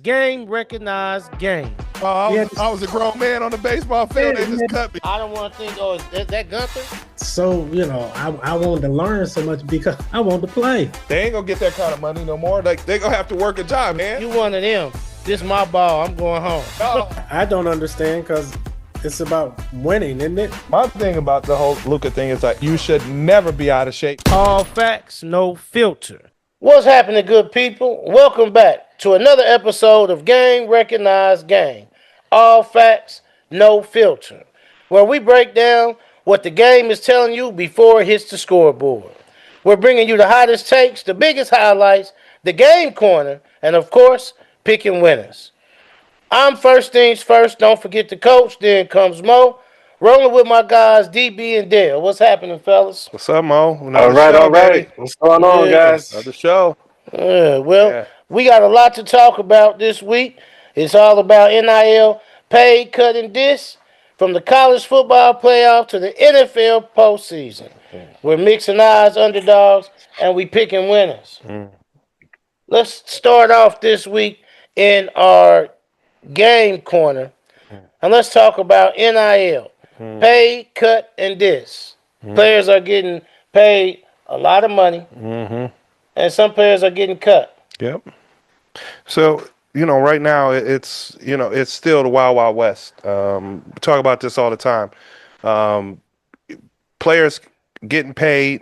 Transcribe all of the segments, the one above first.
Game recognized game. Oh, I was a grown man on the baseball field. They just cut me. I don't want to think, oh, is that Gunther? So, I wanted to learn so much because I wanted to play. They ain't gonna get that kind of money no more. Like they gonna have to work a job, man. You one of them. This my ball. I'm going home. I don't understand because it's about winning, isn't it? My thing about the whole Luka thing is like you should never be out of shape. All facts, no filter. What's happening, good people? Welcome back to another episode of Game Recognized Game. All facts, no filter. Where we break down what the game is telling you before it hits the scoreboard. We're bringing you the hottest takes, the biggest highlights, the game corner, and of course, picking winners. I'm first things first. Don't forget the coach. Then comes Mo. Rolling with my guys, DB and Dale. What's happening, fellas? What's up, Mo? All right. Baby. What's going on, guys? Another show. We got a lot to talk about this week. It's all about NIL, paid, cut, and diss, from the college football playoff to the NFL postseason. We're mixing odds, underdogs, and we picking winners. Let's start off this week in our game corner, and let's talk about NIL. Paid, cut, and diss. Players are getting paid a lot of money, and some players are getting cut. Yep. So, right now it's still the Wild Wild West. We talk about this all the time. Players getting paid,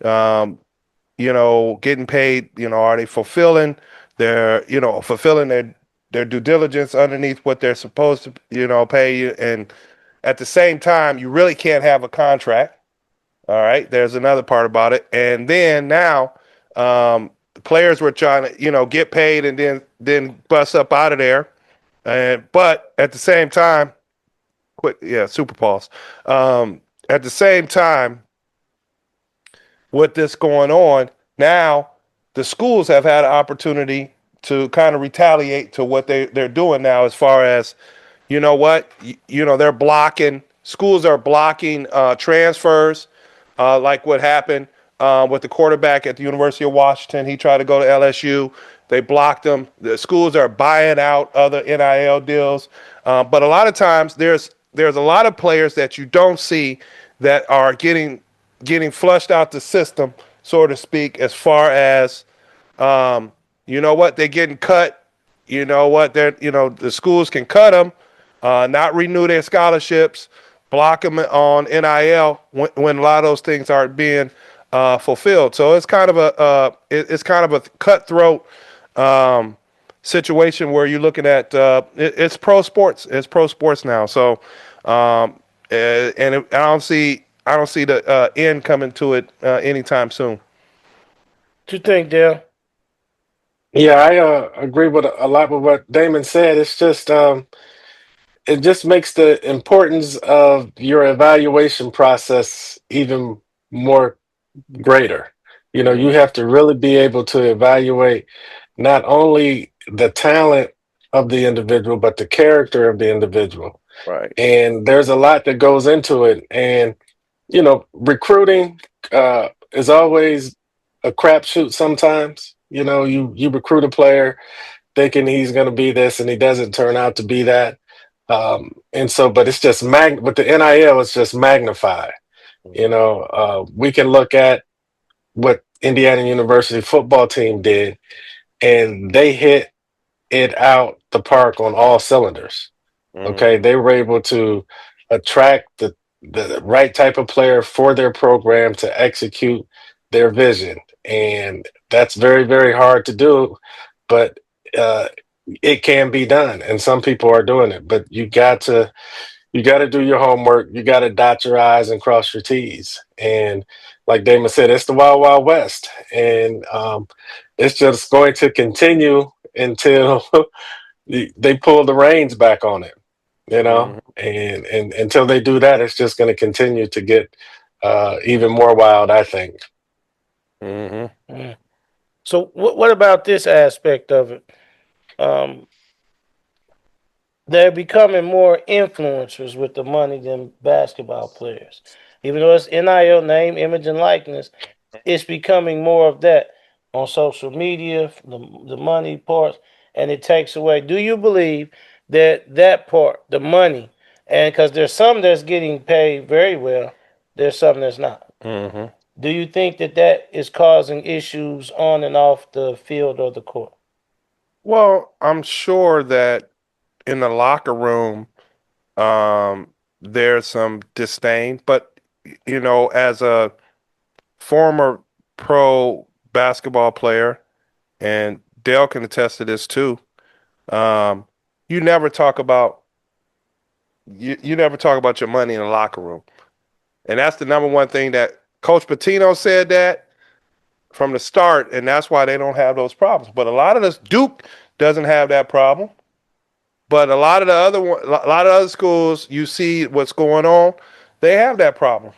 getting paid, are they fulfilling their due diligence underneath what they're supposed to, pay you? And at the same time, you really can't have a contract. All right. There's another part about it. And then now, players were trying to, get paid and then bust up out of there. But at the same time, super pause. At the same time, with this going on, now the schools have had an opportunity to kind of retaliate to what they're doing now, as far as, they're blocking, schools are blocking transfers, like what happened with the quarterback at the University of Washington. He tried to go to LSU. They blocked him. The schools are buying out other NIL deals. But a lot of times there's a lot of players that you don't see that are getting flushed out the system, so to speak, as far as, they're getting cut. The schools can cut them, not renew their scholarships, block them on NIL when a lot of those things aren't being fulfilled. So it's kind of a cutthroat situation where you're looking at it's pro sports. It's pro sports now. So I don't see the end coming to it anytime soon. What you think, Dale? Yeah, I agree with a lot with what Damon said. It's just it just makes the importance of your evaluation process even more greater. You have to really be able to evaluate not only the talent of the individual, but the character of the individual. Right. And there's a lot that goes into it. And, recruiting is always a crapshoot sometimes. You recruit a player thinking he's going to be this and he doesn't turn out to be that. But it's just with the NIL, it's just magnified. We can look at what Indiana University football team did, and they hit it out the park on all cylinders. Okay, they were able to attract the right type of player for their program to execute their vision, and that's very, very hard to do, but it can be done, and some people are doing it. But you got to do your homework. You got to dot your I's and cross your T's. And like Damon said, it's the Wild Wild West, and it's just going to continue until they pull the reins back on it. And until they do that, it's just going to continue to get even more wild, I think. So what about this aspect of it? They're becoming more influencers with the money than basketball players. Even though it's NIL, name, image, and likeness, it's becoming more of that on social media, the money parts. and it takes away. Do you believe that part, the money, and because there's some that's getting paid very well, there's some that's not. Mm-hmm. Do you think that is causing issues on and off the field or the court? Well, I'm sure that in the locker room, there's some disdain, but as a former pro basketball player, and Dale can attest to this too. You never talk about you never talk about your money in the locker room, and that's the number one thing that Coach Pitino said that from the start, and that's why they don't have those problems. But a lot of this Duke doesn't have that problem. But a lot of the other schools, you see what's going on, they have that problem.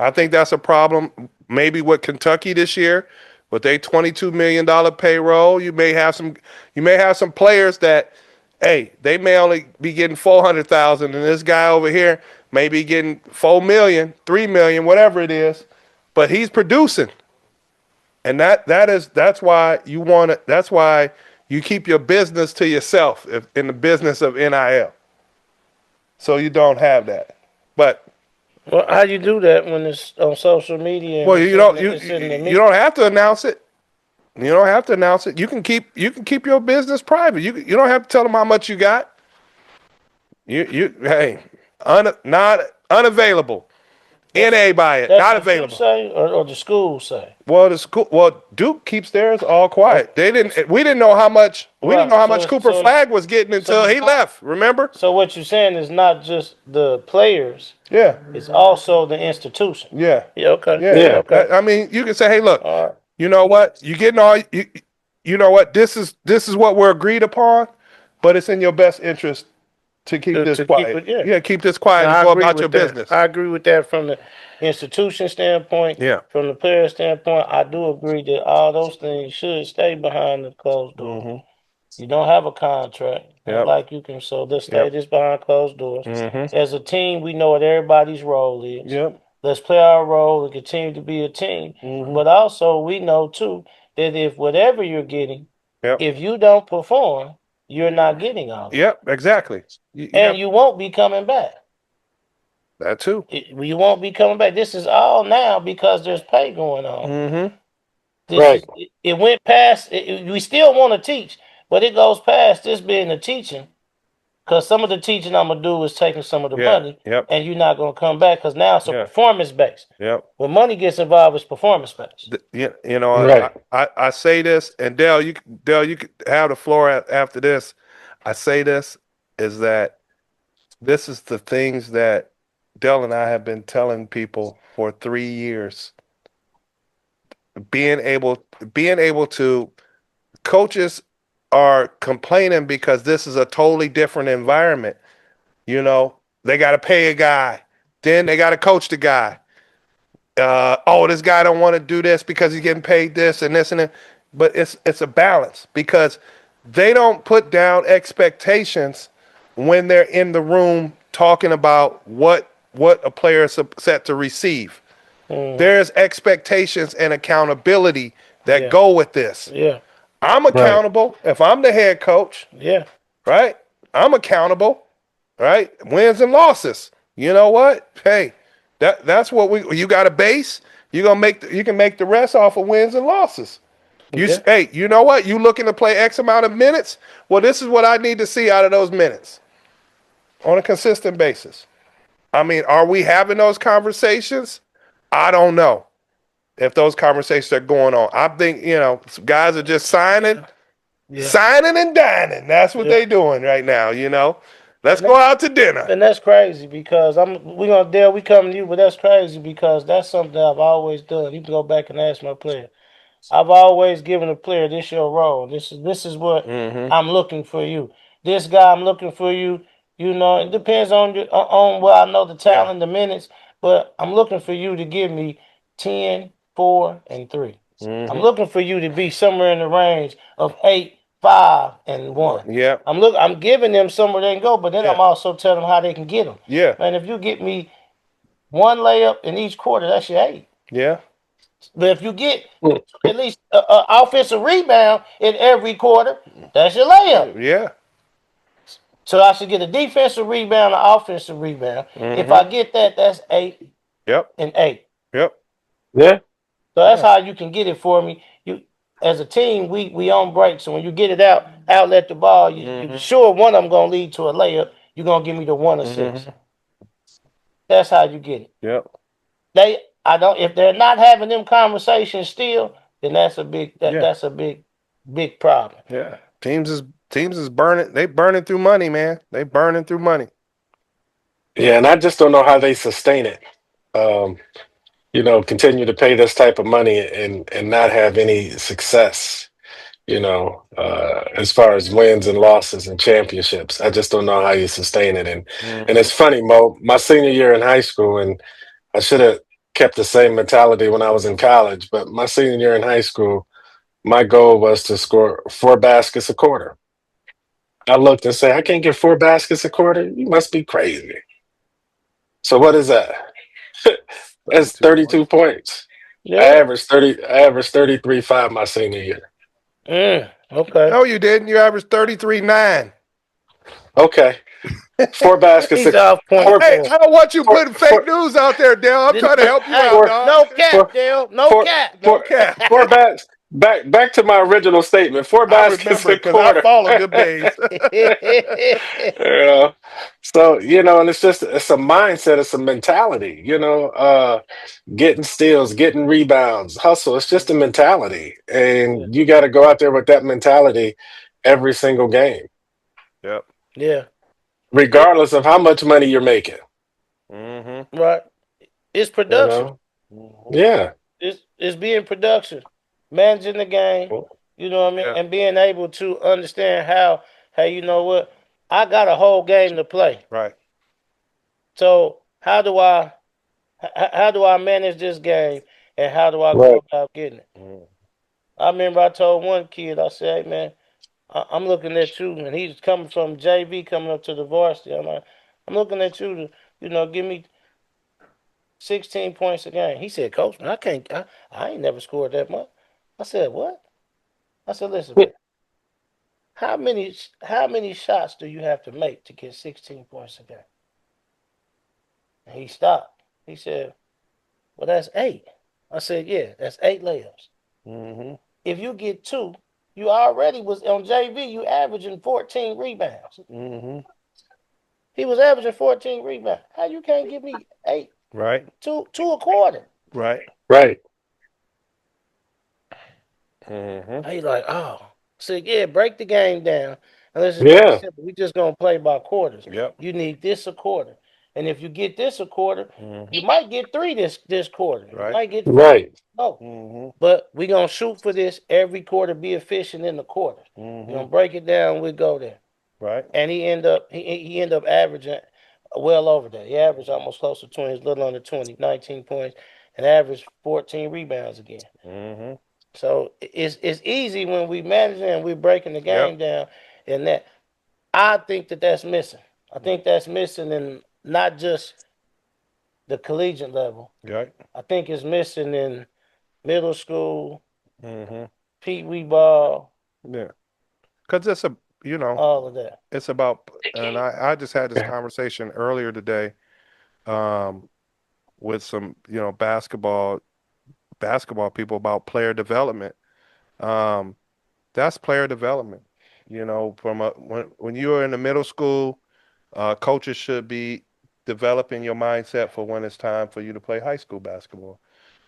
I think that's a problem maybe with Kentucky this year with their $22 million payroll. You may have some players that, hey, they may only be getting $400,000, and this guy over here may be getting $4 million, $3 million, whatever it is, but he's producing. And that's why you want it. That's why you keep your business to yourself in the business of NIL. So you don't have that. But well, how you do that when it's on social media? Well, you don't have to announce it. You don't have to announce it. You can keep your business private. You don't have to tell them how much you got. Not unavailable. NA by it, not available. Say or the school say? Well, Duke keeps theirs all quiet. We didn't know how much Cooper Flagg was getting until he left. Remember? So what you're saying is not just the players. Yeah. It's also the institution. Yeah. Yeah. Okay. Yeah. Okay. I mean, you can say, hey, look, right. You know what? You getting all you know what? This is what we're agreed upon, but it's in your best interest to keep this quiet. Keep this quiet and go about your business. I agree with that from the institution standpoint. Yeah. From the player standpoint, I do agree that all those things should stay behind the closed door. Mm-hmm. You don't have a contract. Like you can, so let's stay this behind closed doors. Mm-hmm. As a team, we know what everybody's role is. Yep. Let's play our role and continue to be a team. Mm-hmm. But also, we know, too, that if whatever you're getting, if you don't perform, you're not getting all that. Yep, exactly. You won't be coming back. That too. You won't be coming back. This is all now because there's pay going on. Mm-hmm. Right. It went past. We still want to teach, but it goes past this being the teaching. Because some of the teaching I'm going to do is taking some of the money, and you're not going to come back because now it's performance-based. Yep. When money gets involved, it's performance-based. Right. I say this, and Dale, you could have the floor after this. I say this is that this is the things that Dale and I have been telling people for 3 years. Being able to, coaches are complaining because this is a totally different environment. They got to pay a guy. Then they got to coach the guy. This guy don't want to do this because he's getting paid this and this and that. But it's a balance because they don't put down expectations when they're in the room talking about what a player is set to receive. There's expectations and accountability that go with this. Yeah. I'm accountable if I'm the head coach. Yeah. Right? I'm accountable. Right? Wins and losses. You know what? Hey, that's what you got a base. You can make the rest off of wins and losses. Hey, you know what? You looking to play X amount of minutes? Well, this is what I need to see out of those minutes on a consistent basis. I mean, are we having those conversations? I don't know if those conversations are going on. I think, guys are just signing and dining. That's what they're doing right now, Let's go out to dinner. And that's crazy because we come to you, but that's crazy because that's something I've always done. You can go back and ask my player. I've always given a player, this your role. This is what I'm looking for you. This guy, I'm looking for you. It depends on where I know the talent, the minutes, but I'm looking for you to give me 10, 4, and 3. I'm looking for you to be somewhere in the range of 8, 5, and 1. Yeah. I'm giving them somewhere they can go, but then I'm also telling them how they can get them. Yeah. Man, if you get me one layup in each quarter, that's your 8. Yeah. But if you get at least an offensive rebound in every quarter, that's your layup. Yeah. So I should get a defensive rebound, an offensive rebound. If I get that, that's 8 Yep. and 8. Yep. Yeah. So that's how you can get it for me. You, as a team, we on break. So when you get it out, outlet the ball, you sure one of them gonna lead to a layup. You're gonna give me the 1 assist. That's how you get it. Yep. If they're not having them conversations still, then that's a big problem. Yeah. Teams is burning. They burning through money, man. They burning through money. Yeah, and I just don't know how they sustain it. Continue to pay this type of money and not have any success, as far as wins and losses and championships. I just don't know how you sustain it. And it's funny, Mo, my senior year in high school, and I should have kept the same mentality when I was in college, but my senior year in high school, my goal was to score 4 baskets a quarter. I looked and said, I can't get 4 baskets a quarter. You must be crazy. So what is that? That's 32 points. Yeah. I averaged 33.5 my senior year. Okay. No, you didn't. You averaged 33.9. Okay. 4 baskets. He's off point. Hey, I don't want you putting fake news out there, Dale. I'm trying to help you out, dog. No cap, Dale. No cap. No cap. 4 backs. Back to my original statement. 4 baskets a quarter. I follow good days. So, and it's a mindset, it's a mentality, getting steals, getting rebounds, hustle. It's just a mentality. And you got to go out there with that mentality every single game. Yep. Yeah. Regardless of how much money you're making. Right. It's production. Yeah. It's being production. Managing the game, you know what I mean, and being able to understand how you know what, I got a whole game to play. Right. So how do I manage this game, and how do I go about getting it? I remember I told one kid, I said, hey man, I'm looking at you, and he's coming from JV coming up to the varsity. I'm like, I'm looking at you to, give me 16 points a game. He said, Coach, man, I ain't never scored that much. I said, what? I said, listen, man, how many shots do you have to make to get 16 points a game? And he stopped. He said, well, that's 8. I said, yeah, that's 8 layups. If you get 2, you already was on JV, you averaging 14 rebounds. He was averaging 14 rebounds. How you can't give me 8? Right. 2 a quarter. Right. Right. He's like, oh. I said, yeah, break the game down. And let's just make it simple. We just going to play by quarters. Yep. You need this a quarter. And if you get this a quarter, you might get 3 this quarter. Right. You might get 4. Right. No. But we're going to shoot for this every quarter, be efficient in the quarters. We're going to break it down, we go there. Right. And he end up averaging well over that. He averaged almost close to 20, a little under 20, 19 points, and averaged 14 rebounds again. So it's easy when we manage it and we're breaking the game down, and that I think that's missing. I think that's missing in not just the collegiate level. Right. I think it's missing in middle school, Pee Wee ball. Yeah. Because it's all of that. It's about, and I just had this conversation earlier today with some, basketball people about player development. That's player development. From when you are in the middle school, coaches should be developing your mindset for when it's time for you to play high school basketball.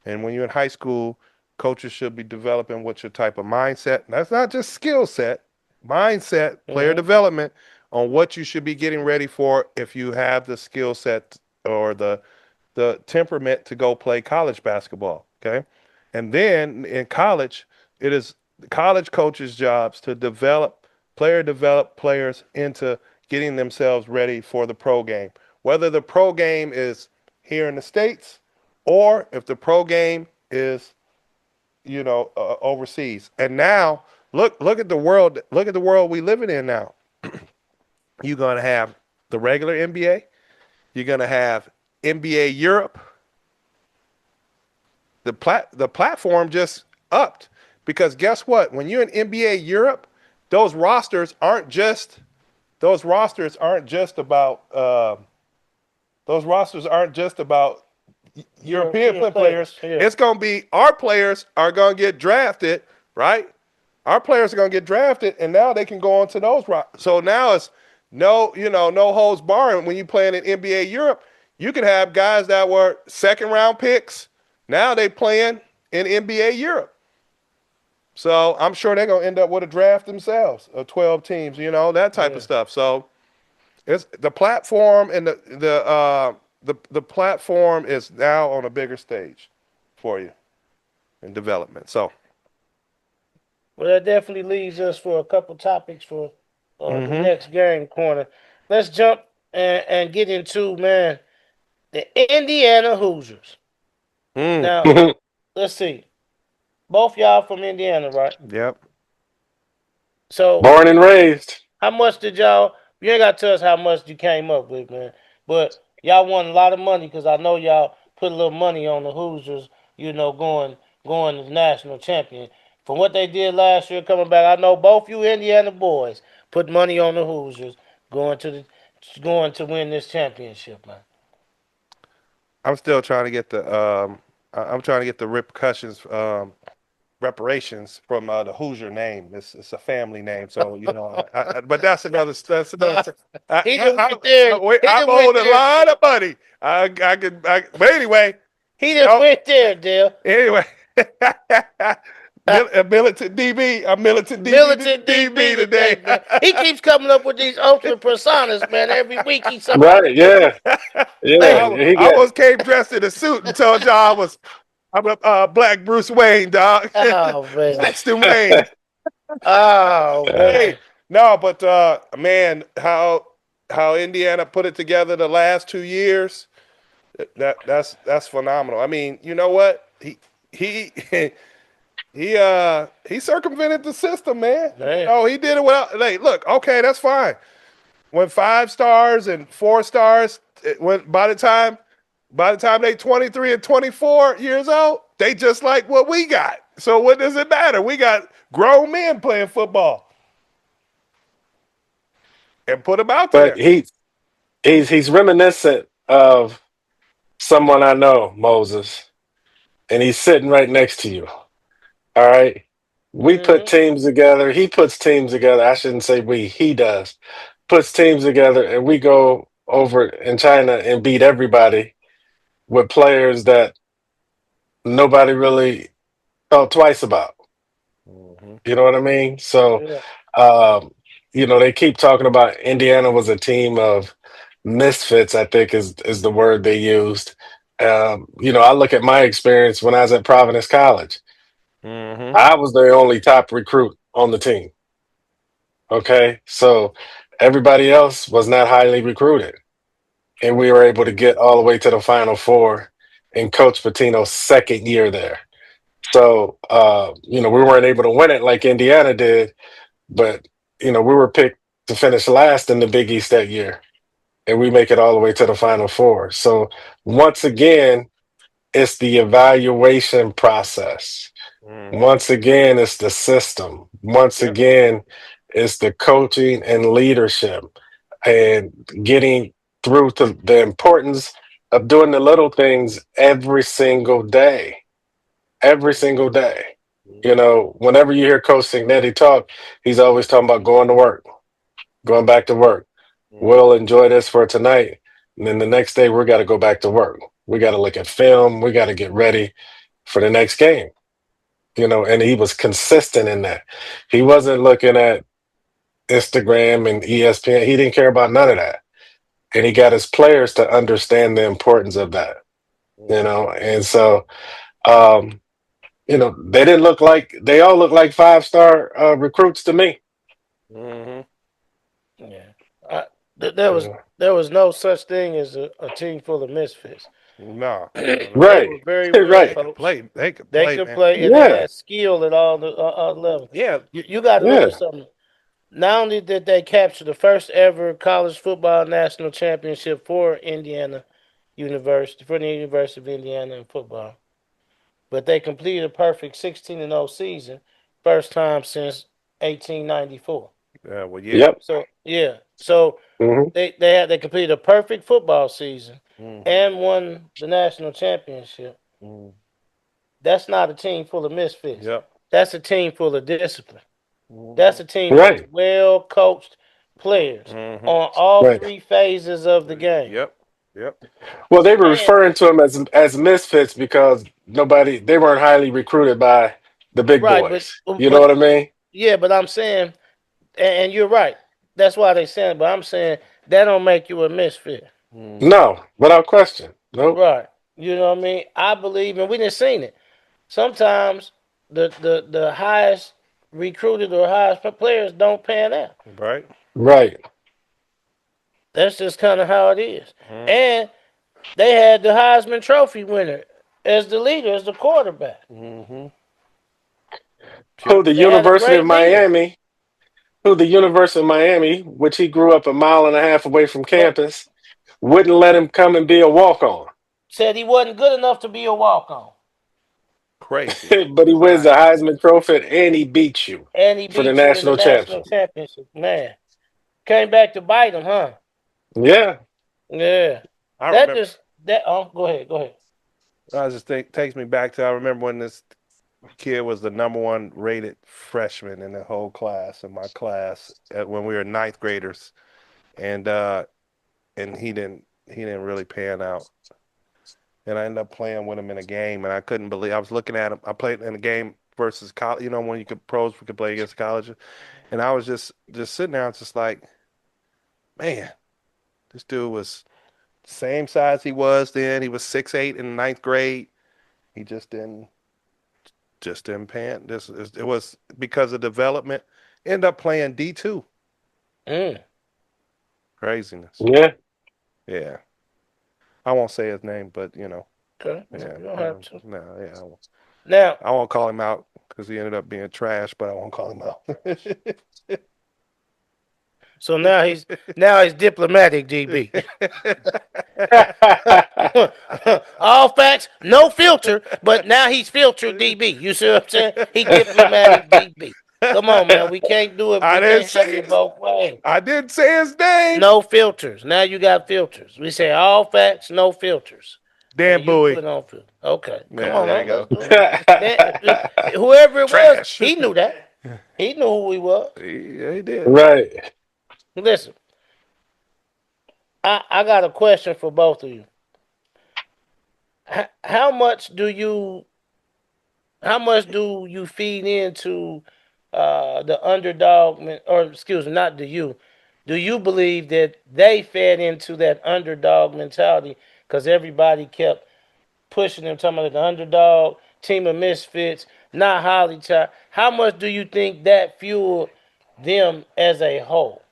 And when you're in high school, coaches should be developing what's your type of mindset. And that's not just skill set, mindset, player development on what you should be getting ready for if you have the skill set or the temperament to go play college basketball. Okay. And then in college, it is the college coaches' jobs to develop players into getting themselves ready for the pro game. Whether the pro game is here in the States or if the pro game is, overseas. And now look at the world. Look at the world we living in now. You're going to have the regular NBA. You're going to have NBA Europe. the platform just upped because guess what? When you're in NBA Europe, those rosters aren't just about European players. Yeah. It's going to be our players are going to get drafted, right? Our players are going to get drafted, and now they can go on to those. So now it's no holds barred. When you play in NBA Europe, you can have guys that were second-round picks. Now they playing in NBA Europe. So I'm sure they're going to end up with a draft themselves of 12 teams, that type of stuff. So it's the platform and the platform is now on a bigger stage for you in development. So. Well, that definitely leaves us for a couple topics for the next game corner. Let's jump and get into, man, the Indiana Hoosiers. Now, let's see. Both y'all from Indiana, right? Yep. So, Born and raised. how much did y'all? You ain't got to tell us how much you came up with, man. But y'all won a lot of money because I know y'all put a little money on the Hoosiers. Going to national champion. From what they did last year, coming back, I know both you Indiana boys put money on the Hoosiers going to win this championship, man. I'm still trying to get I'm trying to get the reparations from the Hoosier name. It's a family name, so but that's another. He just went there. I'm owed a lot of money. But anyway, he just went there, Dale. Anyway, militant DB. I'm militant DB today. Man. He keeps coming up with these ultimate personas, man. Every week he's something. Right? Yeah. Yeah. I almost came dressed in a suit and told y'all I'm a black Bruce Wayne, dog. Oh man, Sexton Wayne. Oh man. Hey, no, but man, how Indiana put it together the last 2 years, that's phenomenal. I mean, you know what? He circumvented the system, man. Oh, he did it without. Hey, look, okay, that's fine. When 5 stars and 4 stars, by the time they 23 and 24 years old, they just like what we got. So what does it matter? We got grown men playing football. And put them out there. But he's reminiscent of someone I know, Moses, and he's sitting right next to you. All right. We put teams together. He puts teams together. I shouldn't say we, he does. Puts teams together, and we go over in China and beat everybody with players that nobody really thought twice about. You know what I mean? So, they keep talking about Indiana was a team of misfits, I think is the word they used. I look at my experience when I was at Providence College. I was the only top recruit on the team. Okay, so everybody else was not highly recruited, and we were able to get all the way to the Final Four in Coach Pitino's second year there. So, we weren't able to win it like Indiana did, but we were picked to finish last in the Big East that year, and we make it all the way to the Final Four. So once again, it's the evaluation process. Once again, it's the system. Once again, it's the coaching and leadership and getting through to the importance of doing the little things every single day. Every single day. Whenever you hear Coach Cignetti talk, he's always talking about going to work, going back to work. We'll enjoy this for tonight. And then the next day, we got to go back to work. We got to look at film. We got to get ready for the next game. And he was consistent in that. He wasn't looking at Instagram and ESPN. He didn't care about none of that. And he got his players to understand the importance of that. And so, they all look like 5-star recruits to me. Yeah. There was no such thing as a team full of misfits. No. Right. They were very well They coached. could play. They could play, and they had skill at all the levels. Yeah. You got to look at something. Not only did they capture the first ever college football national championship for the University of Indiana in football, but they completed a perfect 16-0 season, first time since 1894. Yeah, well, yeah. Yep. So Hmm. they completed a perfect football season Mm, and won the national championship. mm, That's not a team full of misfits. yep. That's a team full of discipline. That's Mm-hmm. a team full of Right. well coached players Mm-hmm. on all Right. three phases of the game. Yep. Yep. Well, they were And referring to them as misfits because they weren't highly recruited by the big right, boys. You know what I mean? but I'm saying, and you're right. That's why they saying, but I'm saying that don't make you a misfit. Mm-hmm. No, without question. Nope. Right. You know what I mean? I believe, and we didn't seen it. Sometimes the highest recruited or highest players don't pan out. Right. Right. That's just kind of how it is. Mm-hmm. And they had the Heisman Trophy winner as the leader, as the quarterback. Mm-hmm. Who Yep. the They had a University of great leader. Miami, which he grew up a mile and a half away from But campus, wouldn't let him come and be a walk on. said he wasn't good enough to be a walk on. Crazy. But he wins the Design. Heisman Trophy and he beats you And he for the beat you in the national national championship. championship. Man. Came back to bite him, huh? Yeah. Yeah. I That remember. just that go ahead, go ahead. I just think takes me back to I remember when this kid was the number one rated freshman in the whole class in my class when we were ninth graders, and he didn't really pan out. And I ended up playing with him in a game, and I couldn't believe I was looking at him. I played in a game versus college, when you could pros we could play against colleges, and I was just sitting there, I was just like, man, this dude was the same size he was then. He was 6'8" in ninth grade. He just didn't pan. It was because of development. End up playing D2. Mm. Craziness. Yeah. Yeah. I won't say his name, but Okay. yeah. You don't have to. No, yeah. Now, I won't call him out because he ended up being trash, but I won't call him out. so now he's diplomatic, DB. All facts, no filter, but now he's filtered DB. You see what I'm saying? He diplomatic DB. Come on, man. We can't do it. I We didn't can't have say it both ways. I didn't say his name. No filters. Now you got filters. We say all facts, no filters. Dan And you Bowie. put on filter. Okay. Come Yeah, on, there you let's go. do it. Whoever it was, Trash. he knew that. He knew who he was. He did. Right. Listen, I got a question for both of you. How much do you feed into the underdog, or excuse me, not do you? Do you believe that they fed into that underdog mentality because everybody kept pushing them, talking about the underdog team of misfits, not highly child? How much do you think that fueled them as a whole?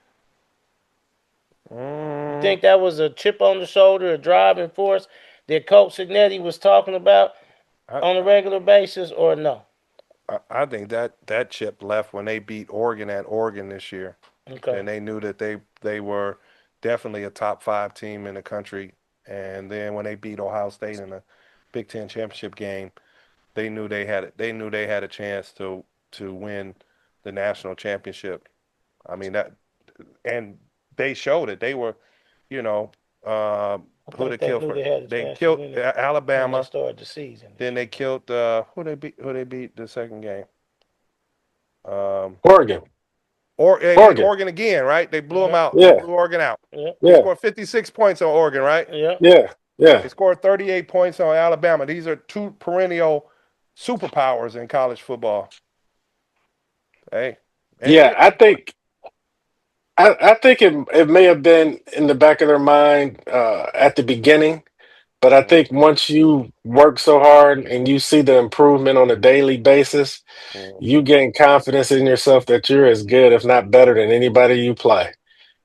You think that was a chip on the shoulder, a driving force that Coach Signetti was talking about on a regular basis, or no? I think that chip left when they beat Oregon at Oregon this year. Okay. And they knew that they were definitely a top 5 team in the country. And then when they beat Ohio State in a Big Ten championship game, they knew they had it. They knew they had a chance to win the national championship. I mean and they showed it. They were, you know, I who think they they killed knew for? they had a They chance to killed win it when they Alabama. started the season. Then they killed who they beat the second game. Oregon. Oregon. Oregon again, right? They blew them out. They Yeah. blew Oregon out. Yeah, They Yeah. scored 56 points on Oregon, right? yeah. Yeah. They Yeah. scored 38 points on Alabama. These are two perennial superpowers in college football. Hey, and Yeah. I think it may have been in the back of their mind at the beginning, but I think once you work so hard and you see the improvement on a daily basis, you gain confidence in yourself that you're as good, if not better, than anybody you play,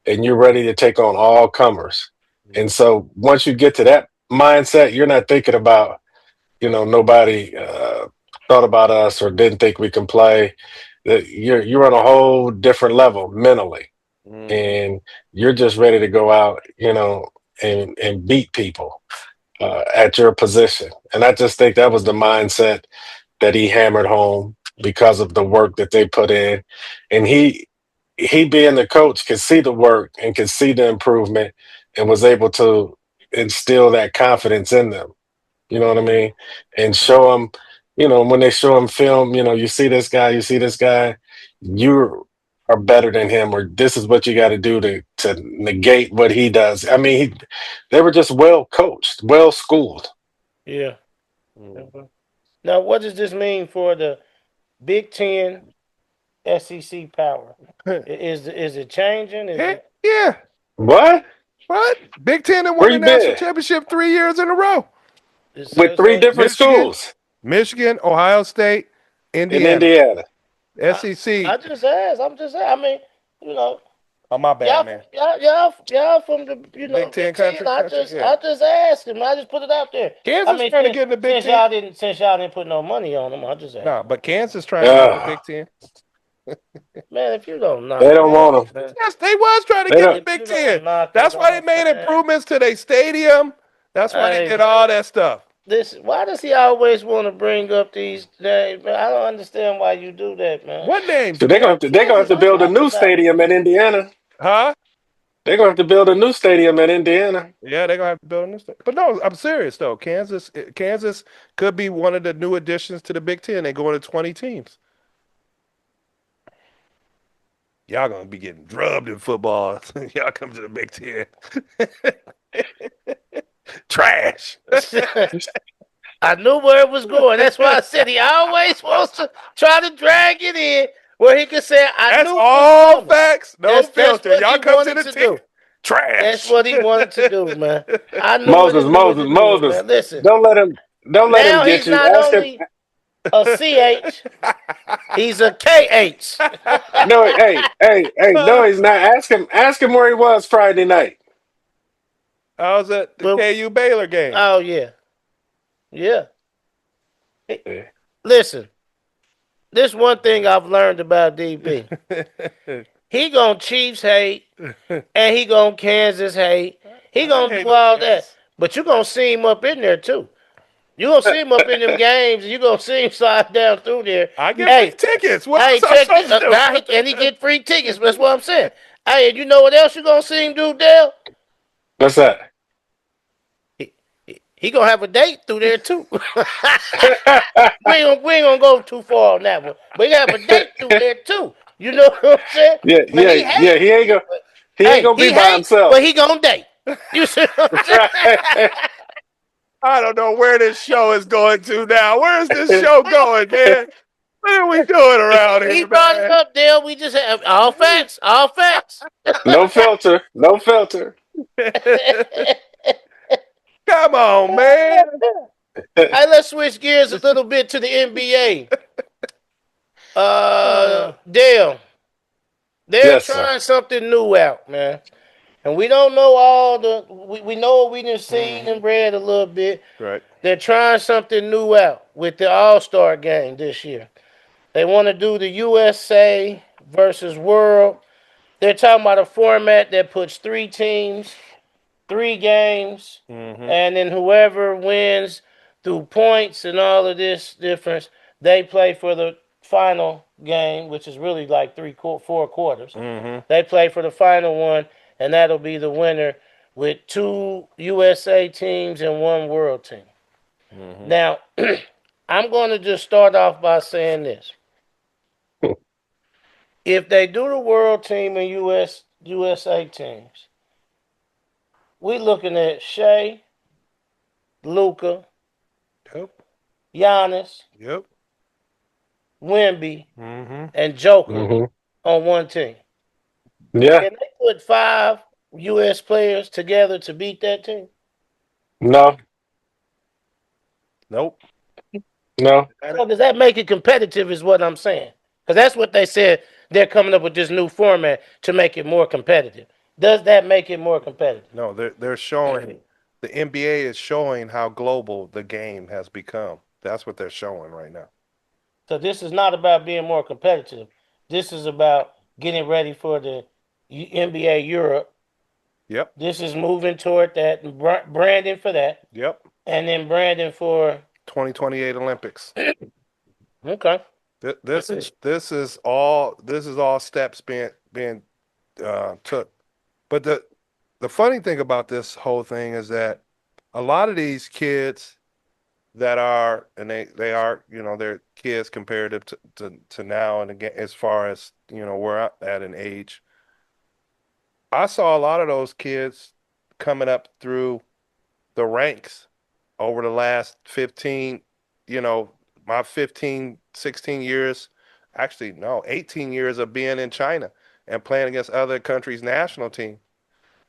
and you're ready to take on all comers. And so once you get to that mindset, you're not thinking about, nobody thought about us or didn't think we can play. You're on a whole different level mentally, mm-hmm. and you're just ready to go out, and beat people. at your position. And I just think that was the mindset that he hammered home because of the work that they put in. And he being the coach could see the work and could see the improvement and was able to instill that confidence in them. You know what I mean? And show them, when they show him film, you see this guy, you are better than him, or this is what you got to do to negate what he does. I mean, they were just well coached, well schooled. Yeah. Now, what does this mean for the Big Ten SEC power? Is it changing? Yeah. What? Big Ten and Where won the you national been? championship 3 years in a row. With three different schools Michigan, Ohio State, in Indiana. Indiana. SEC. I just asked. I'm just. I mean, Oh, my bad, man. Y'all from the Big Ten country. I just asked him. I just put it out there. Kansas trying to get in the Big Ten. Since y'all didn't put no money on them, I just asked. No, but Kansas trying to get in the Big Ten. Man, if you don't knock, they don't want them. Yes, they was trying to get in the Big Ten. That's why they made improvements to their stadium. That's why they did all that stuff. Why does he always want to bring up these names, man? I don't understand why you do that, man. What names? So they're gonna have to build a new stadium in Indiana. Huh? They're gonna have to build a new stadium in Indiana. Yeah, they're gonna have to build a new stadium. But no, I'm serious though. Kansas could be one of the new additions to the Big Ten. They go into 20 teams. Y'all gonna be getting drubbed in football. Y'all come to the Big Ten. Trash. I knew where it was going. That's why I said he always wants to try to drag it in where he can say, That's all facts. No filter. Y'all come to the team. Trash. That's what he wanted to do, man. I knew Moses. man. Listen. Don't let him get you. Now he's not only a CH, he's a KH. No, no, he's not. Ask him where he was Friday night. I was at the KU Baylor game. Oh, yeah. Yeah. Listen, this one thing I've learned about DB. He gonna Chiefs hate, and he gonna Kansas hate. He gonna do all that. But you gonna see him up in there, too. You gonna see him up in them games, and you gonna see him slide down through there. I get free tickets. What else I'm supposed to do? And he get free tickets. That's what I'm saying. Hey, and you know what else you gonna see him do, Dale? What's that? He gonna have a date through there too. we ain't gonna go too far on that one. But he have a date through there too. You know what I'm saying? Yeah. He ain't gonna be by himself. But he gonna date. You see what I'm saying? I don't know where this show is going to now. Where's this show going, man? What are we doing around here? He brought it up, Dale. We just have all facts. No filter. Come on, man. Hey, let's switch gears a little bit to the NBA. Dale, they're trying something new out, man. And we don't know all we know what we done seen and read a little bit. Right. They're trying something new out with the All-Star game this year. They want to do the USA versus World. They're talking about a format that puts 3 teams, 3 games, and then whoever wins through points and all of this difference, they play for the final game, which is really like 4 quarters. They play for the final one, and that'll be the winner with 2 USA teams and 1 world team. Now, I'm going to just start off by saying this. If they do the world team and USA teams, we looking at Shea, Luka, Giannis, Wemby, and Joker on one team. Yeah. Can they put 5 U.S. players together to beat that team? No. Nope. No. So does that make it competitive is what I'm saying. Because that's what they said. They're coming up with this new format to make it more competitive. Does that make it more competitive? No, they're showing, the NBA is showing how global the game has become. That's what they're showing right now. So this is not about being more competitive. This is about getting ready for the NBA Europe. Yep. This is moving toward that and branding for that. Yep. And then Brandon for 2028 Olympics. okay. This is all steps being took. But the funny thing about this whole thing is that a lot of these kids that are, and they are, they're kids comparative to now, and again, as far as where I'm at in age, I saw a lot of those kids coming up through the ranks over the last 15, my 15, 16 years, actually, no, 18 years of being in China and playing against other countries' national team,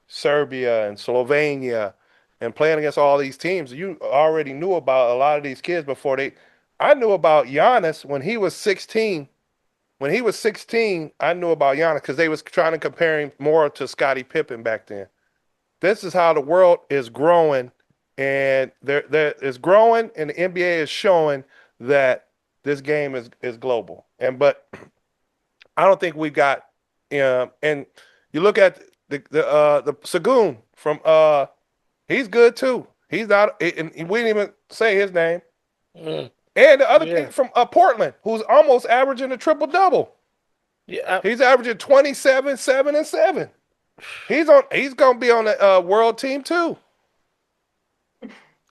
Serbia and Slovenia, and playing against all these teams. You already knew about a lot of these kids before I knew about Giannis when he was 16. When he was 16, I knew about Giannis because they was trying to compare him more to Scottie Pippen back then. This is how the world is growing, and there is growing, and the NBA is showing that this game is global. But I don't think we got, and you look at the Sagoon from he's good too. He's not, and we didn't even say his name. Mm. And the other kid from Portland, who's almost averaging a triple double. Yeah, He's averaging 27, 7, and 7. He's gonna be on the world team too.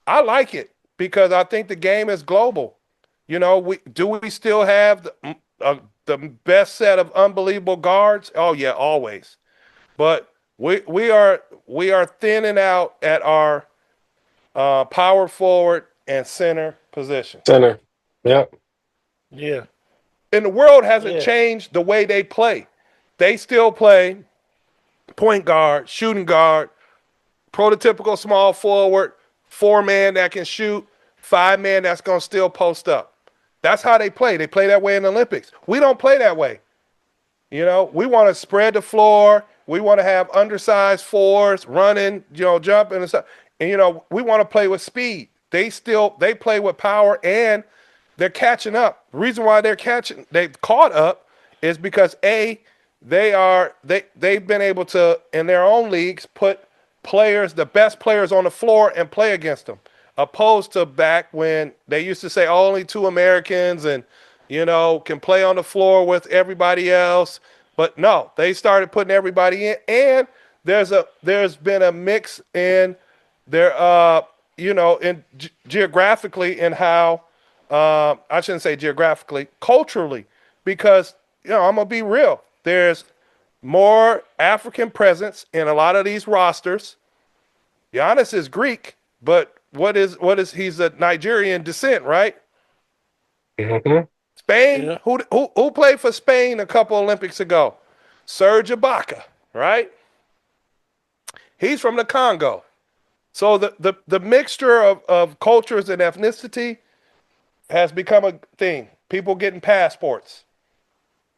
I like it because I think the game is global. We still have the best set of unbelievable guards? Oh yeah, always. But we are thinning out at our power forward and center position. Center. Yep. yeah, And the world hasn't changed the way they play. They still play point guard, shooting guard, prototypical small forward, 4-man that can shoot, 5-man that's going to still post up. That's how they play. They play that way in the Olympics. We don't play that way. We want to spread the floor. We want to have undersized fours running, jumping and stuff. And, we want to play with speed. They play with power, and they're catching up. The reason why they've caught up is because they've been able to, in their own leagues, put the best players on the floor and play against them. Opposed to back when they used to say only 2 Americans and, can play on the floor with everybody else. But no, they started putting everybody in, and there's been a mix in their, geographically in how, I shouldn't say geographically, culturally, because, I'm going to be real. There's more African presence in a lot of these rosters. Giannis is Greek, but what is he's a Nigerian descent, right? Mm-hmm. Spain, yeah. who played for Spain a couple Olympics ago? Serge Ibaka, right? He's from the Congo. So the mixture of cultures and ethnicity has become a thing. People getting passports.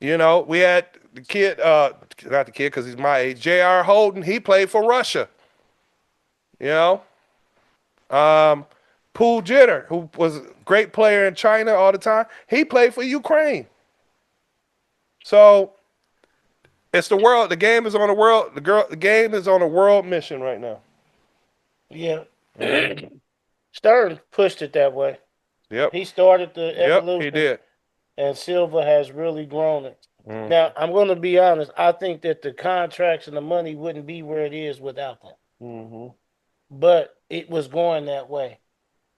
We had the kid, not the kid because he's my age, J.R. Holden. He played for Russia. Poole Jitter, who was a great player in China all the time, he played for Ukraine. So it's the world. The game is on the world. The game is on a world mission right now. Yeah. Stern pushed it that way. Yep. He started the evolution. Yep, he did. And Silva has really grown it. Mm. Now, I'm going to be honest. I think that the contracts and the money wouldn't be where it is without that. Mm-hmm. But it was going that way.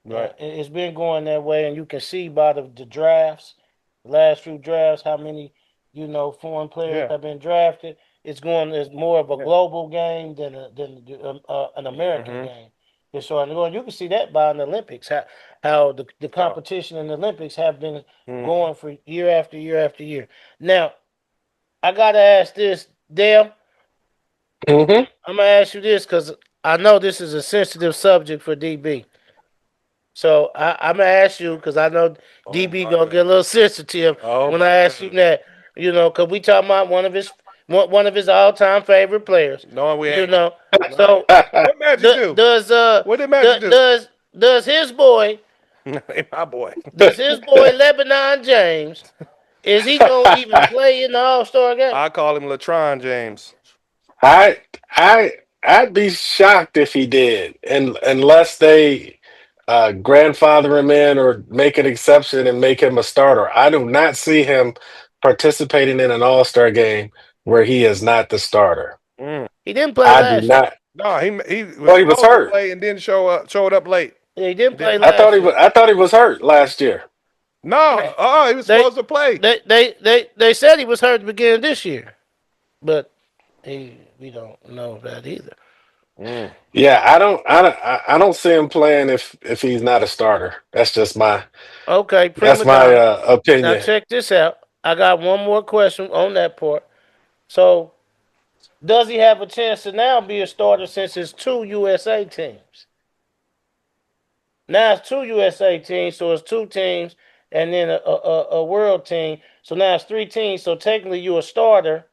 Right. It's been going that way, and you can see by the drafts, the last few drafts, how many, foreign players have been drafted. It's more of a global game than an American game. It's starting to go, and you can see that by the Olympics, how the competition in the Olympics have been going for year after year after year. Now, I gotta ask this, Dale. Mm-hmm. I'm gonna ask you this because I know this is a sensitive subject for DB. So I'm gonna ask you because I know DB gonna get a little sensitive when I ask you that. Because we talking about one of his all-time favorite players. No, we ain't. So What Magic do? What did Magic do? Does his boy? My boy. Does his boy Lebanon James? Is he gonna even play in the All-Star game? I call him LeBron James. I'd be shocked if he did, and unless they grandfather him in or make an exception and make him a starter. I do not see him participating in an All-Star game where he is not the starter. He didn't play I do last year. not. No, he was Oh, he was supposed to hurt. play and didn't show up. Showed up late. Yeah, he didn't play I last year. I thought he was hurt last year. No, he was supposed to play. They said he was hurt at the beginning of this year, but we don't know that either. Yeah, I don't see him playing if he's not a starter. That's just my Okay, that's prima my donna. Now opinion. check this out. I got one more question on that part. So, does he have a chance to now be a starter since it's 2 USA teams? Now it's 2 USA teams, so it's 2 teams and then a world team. So now it's 3 teams. So technically, you're a starter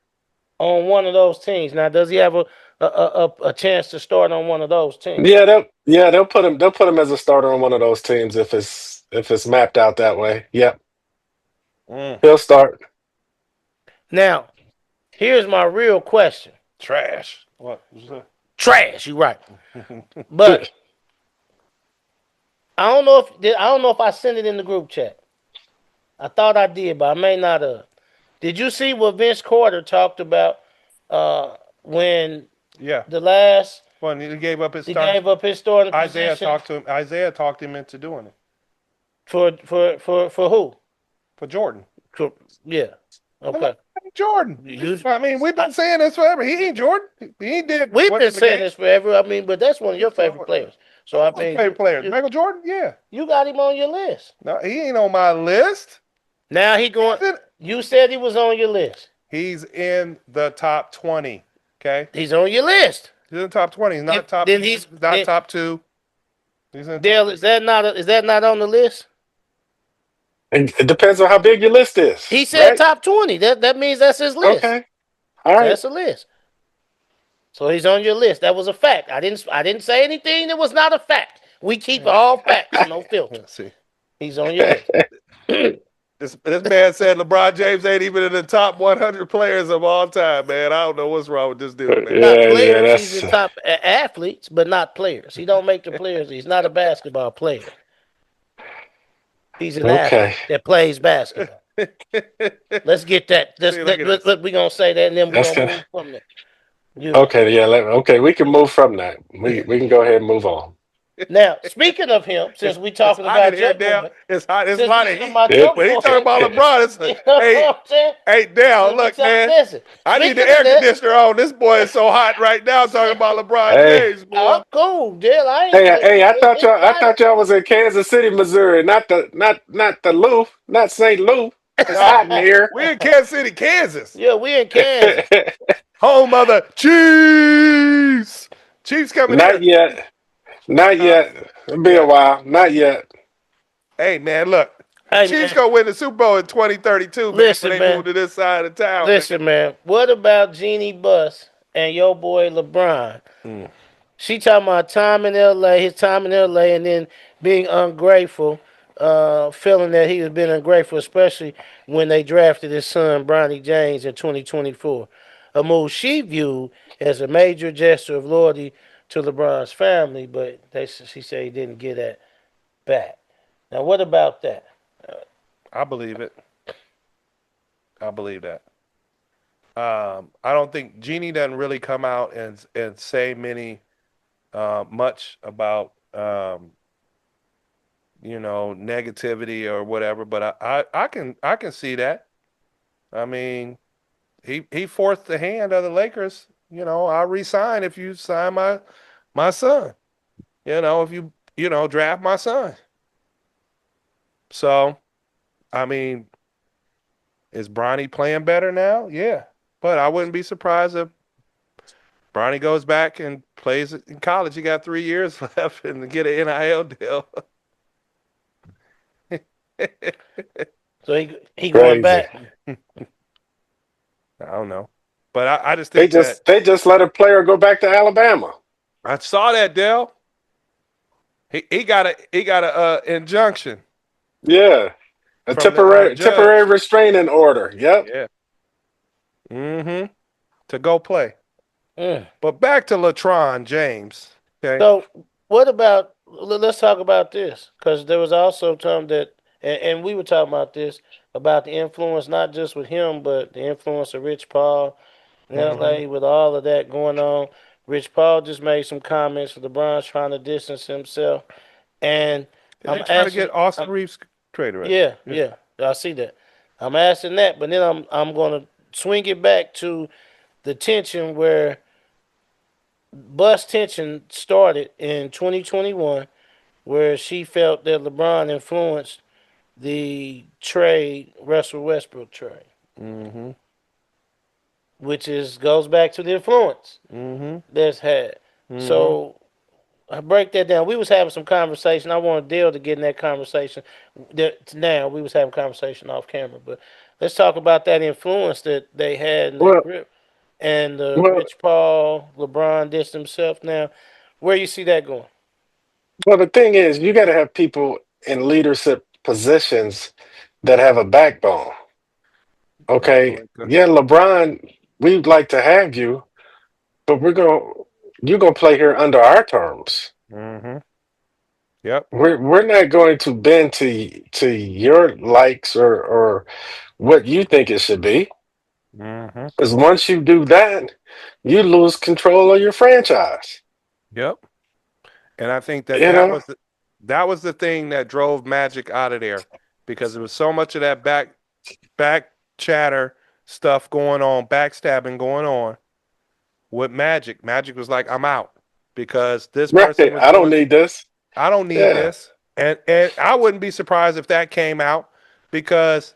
on one of those teams. Now, does he have a chance to start on one of those teams? Yeah, they'll put him as a starter on one of those teams if it's mapped out that way. Yep. He'll start. Now, here's my real question. Trash. What? Trash, you right. But I don't know if I sent it in the group chat. I thought I did, but I may not have. Did you see what Vince Carter talked about when the last when he gave up his starting Isaiah position? talked to him. Isaiah talked him into doing it. For who? For Jordan. Yeah. Okay. Jordan. I mean, we've been saying this forever. He ain't Jordan. He did. We've been saying this forever. I mean, but that's one of your favorite players. So I mean, favorite players. Michael Jordan. Yeah. You got him on your list. No, he ain't on my list. Now he going. You said he was on your list. He's in the top 20. Okay. He's on your list. He's in the top 20. He's not top. He's not top 2. He's in Dale, is that not on the list? It depends on how big your list is. He said top 20. That means that's his list. Okay. All right. That's a list. So he's on your list. That was a fact. I didn't say anything that was not a fact. We keep all facts, no filter. Let's see. He's on your list. This man said LeBron James ain't even in the top 100 players of all time, man. I don't know what's wrong with this dude, man. Not players. He's in top athletes, but not players. He don't make the players. He's not a basketball player. He's an athlete that plays basketball. Let's get that. We're going to say that, and then we're going to move from there. Okay, yeah. Okay, we can move from that. We can go ahead and move on. Now, speaking of him, since we talking about Jegna, it's hot. It's hot. When he talking about LeBron, it's hey, Dale, look, man. I need the air conditioner on. This boy is so hot right now talking about LeBron James, boy. I'm cool, Dale. I thought y'all was in Kansas City, Missouri, not the Lou, not St. Lou. It's hot in here. We're in Kansas City, Kansas. Yeah, we in Kansas. Home of the Chiefs. Chiefs coming in. Not yet. It'll be a while. Not yet. Hey, man, look. Chiefs going to win the Super Bowl in 2032, Listen, man, when they move to this side of town. Listen, man. What about Jeanie Buss and your boy LeBron? She talking about time in L.A., his time in L.A., and then being ungrateful, feeling that he was being ungrateful, especially when they drafted his son, Bronny James, in 2024. A move she viewed as a major gesture of loyalty to LeBron's family, but she said he didn't get that back. Now, what about that? I believe it. I believe that. I don't think Jeanie doesn't really come out and say much about negativity or whatever, but I can see that. I mean, he forced the hand of the Lakers. I'll resign if you sign my son. If you draft my son. So, I mean, is Bronny playing better now? Yeah. But I wouldn't be surprised if Bronny goes back and plays in college. He got 3 years left and get an NIL deal. So he going back. I don't know. But I just think they just let a player go back to Alabama. I saw that, Dale. He got a injunction. Yeah, a temporary restraining order. Yep. Yeah. Mm-hmm. To go play. But back to LeBron James. Okay. So what about let's talk about this because there was also time that, and we were talking about this about the influence, not just with him, but the influence of Rich Paul in LA with all of that going on. Rich Paul just made some comments. LeBron's trying to distance himself, and They I'm trying to asking, get Austin Reeves traded, right? yeah, I see that. I'm asking that, but then I'm gonna swing it back to the tension where Buss tension started in 2021, where she felt that LeBron influenced the trade, Russell Westbrook trade, Mm-hmm. which is goes back to the influence Mm-hmm. that's had. Mm-hmm. So I break that down. We was having some conversation. I want Dale to get in that conversation. Now we was having conversation off camera, but let's talk about that influence that they had in that Well, grip. And well, Rich Paul, LeBron dissed himself. Now, where you see that going? well. The thing is, you got to have people in leadership positions that have a backbone. Like Okay, Palenka. yeah, LeBron, we'd like to have you, but you're gonna play here under our terms. Mm-hmm. Yep. We're not going to bend to your likes or what you think it should be. Mm-hmm. Because once you do that, you lose control of your franchise. Yep. And I think that You know, that was the thing that drove Magic out of there because there was so much of that back chatter stuff going on, backstabbing going on with Magic. Magic was like, I'm out because this right? person was I don't doing need this. I don't need Yeah, this. And I wouldn't be surprised if that came out because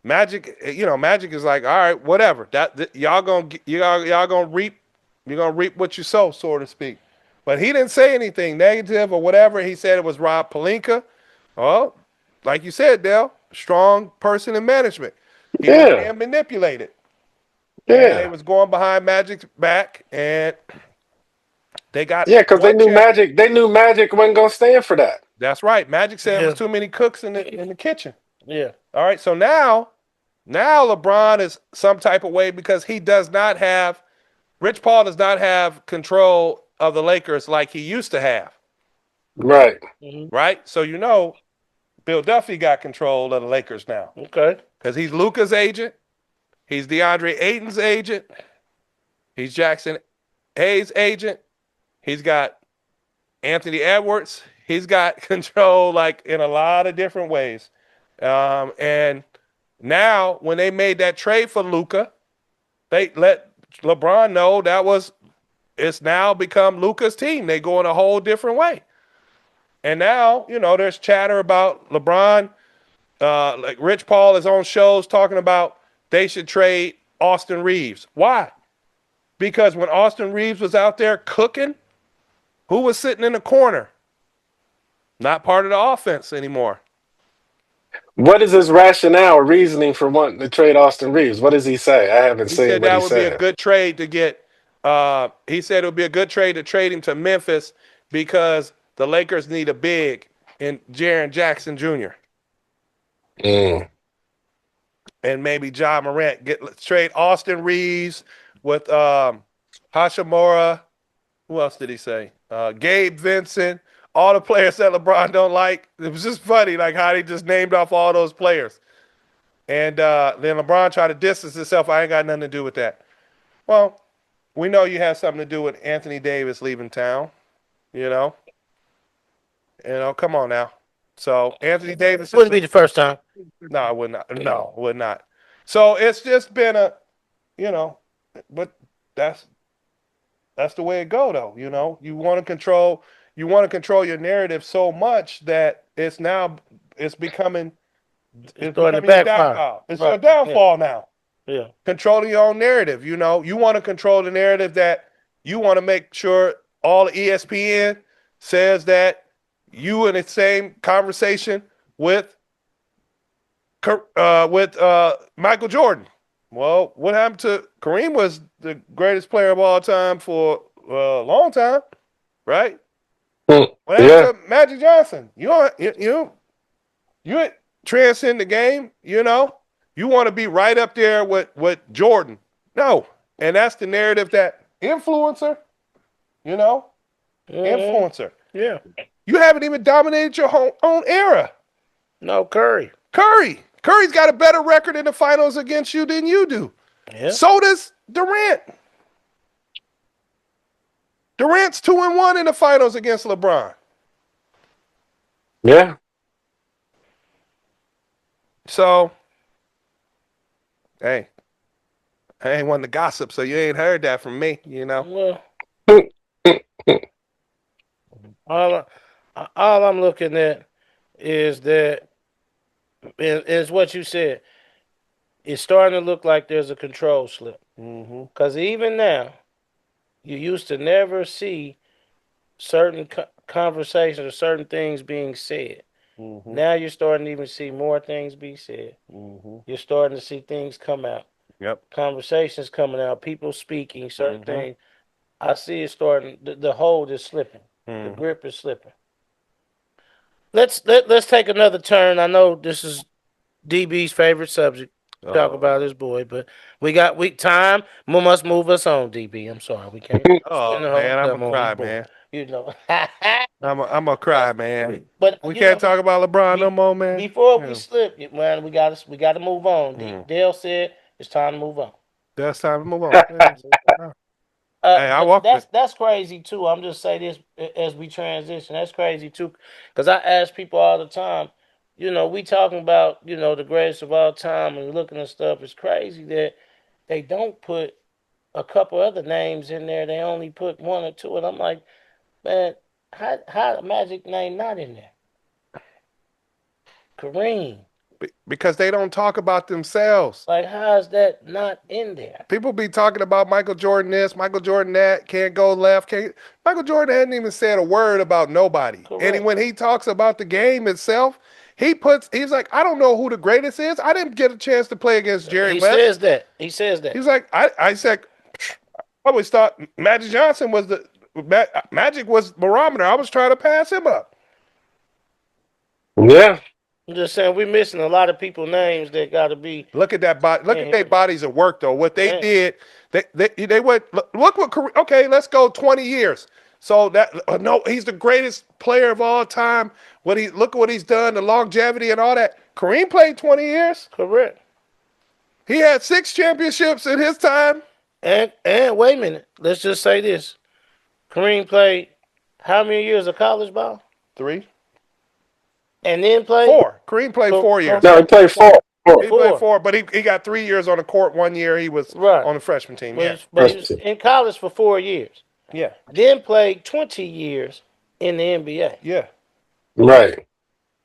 Magic, Magic is like, all right, whatever. Y'all gonna reap, you're gonna reap what you sow, so to speak. But he didn't say anything negative or whatever. He said it was Rob Pelinka. Well, like you said, Dale, strong person in management. He was yeah, being manipulated. And they yeah, was going behind Magic's back and they got yeah. Because they one knew champion. Magic. They knew Magic wasn't gonna stand for that. That's right. Magic said it was Yeah, too many cooks in the kitchen. yeah. All right. So now LeBron is some type of way because he does not have Rich Paul does not have control of the Lakers like he used to have. Right. Hmm. Right. So Bill Duffy got control of the Lakers now Okay. because he's Luka's agent. He's DeAndre Ayton's agent. He's Jackson Hayes' agent. He's got Anthony Edwards. He's got control like in a lot of different ways. And now when they made that trade for Luka, they let LeBron know it's now become Luka's team. They go in a whole different way. And now, there's chatter about LeBron, like Rich Paul is on shows talking about they should trade Austin Reeves. Why? Because when Austin Reeves was out there cooking, who was sitting in the corner? Not part of the offense anymore. What is his rationale or reasoning for wanting to trade Austin Reeves? What does he say? I haven't He seen said what that he would be a said. good trade to get. He said it would be a good trade to trade him to Memphis because the Lakers need a big in Jaren Jackson Jr. Mm. and maybe John Morant. Let's trade Austin Reeves with Hashimura. Who else did he say? Gabe Vincent. All the players that LeBron don't like. It was just funny, like how he just named off all those players. And then LeBron tried to distance himself. I ain't got nothing to do with that. Well, we know you have something to do with Anthony Davis leaving town. You know. Come on now. So Anthony Davis Wouldn't be the first time. no, it would not. No, it would not. So it's just been but that's the way it go though. You want to control your narrative so much that it's becoming Starting to your backfire. downfall. It's Right. your downfall now. Yeah. Controlling your own narrative. You want to control the narrative that you want to make sure all ESPN says that you in the same conversation with Michael Jordan. Well, what happened to Kareem was the greatest player of all time for a long time, right? Mm. What Yeah. happened to Magic Johnson? You transcend the game. You want to be right up there with Jordan. No, and that's the narrative that influencer. Mhm. Influencer. Yeah. You haven't even dominated your own era. No, Curry. Curry's got a better record in the finals against you than you do. Yeah. So does Durant. Durant's 2-1 in the finals against LeBron. Yeah. So, hey, I ain't one to gossip, so you ain't heard that from me, you know. Well, all I'm looking at is that is what you said. It's starting to look like there's a control slip. Because even now, you used to never see certain conversations or certain things being said. Now you're starting to even see more things be said. You're starting to see things come out. Yep. Conversations coming out. People speaking certain things. I see it starting. The hold is slipping. The grip is slipping. Let's take another turn. I know this is DB's favorite subject. Talk about his boy, but we time must move us on. DB, I'm sorry, we can't. Oh man, I'm gonna cry, man. You know. I'm gonna cry, man. But we can't talk about LeBron no more, man. Before we slip, man, we got to move on. Dale said it's time to move on. That's time to move on. Hey, that's crazy too. I'm just saying this as we transition. That's crazy too, because I ask people all the time. You know, we talking about the greatest of all time and looking at stuff. It's crazy that they don't put a couple other names in there. They only put one or two, and I'm like, man, how Magic name not in there? Kareem. Because they don't talk about themselves. Like, how is that not in there? People be talking about Michael Jordan this, Michael Jordan that, can't go left. Michael Jordan hadn't even said a word about nobody. Correct. And when he talks about the game itself, he's like, I don't know who the greatest is. I didn't get a chance to play against Jerry West. He says that. He's like, I said, I always thought Magic Johnson was Magic was barometer. I was trying to pass him up. Yeah. I'm just saying we're missing a lot of people's names that got to be. Look at that body. Look at their bodies of work, though. What they did, they went. Look what. Okay, let's go 20 years. So no, he's the greatest player of all time. Look at what he's done, the longevity and all that. Kareem played 20 years. Correct. He had 6 championships in his time. And wait a minute. Let's just say this: Kareem played how many years of college ball? 3. And then played 4. Kareem played 4 years. No, he played 4. He played 4, but he got 3 years on the court. 1 year he was on the freshman team. But he was in college for 4 years. Yeah. Then played 20 years in the NBA. Yeah. Right.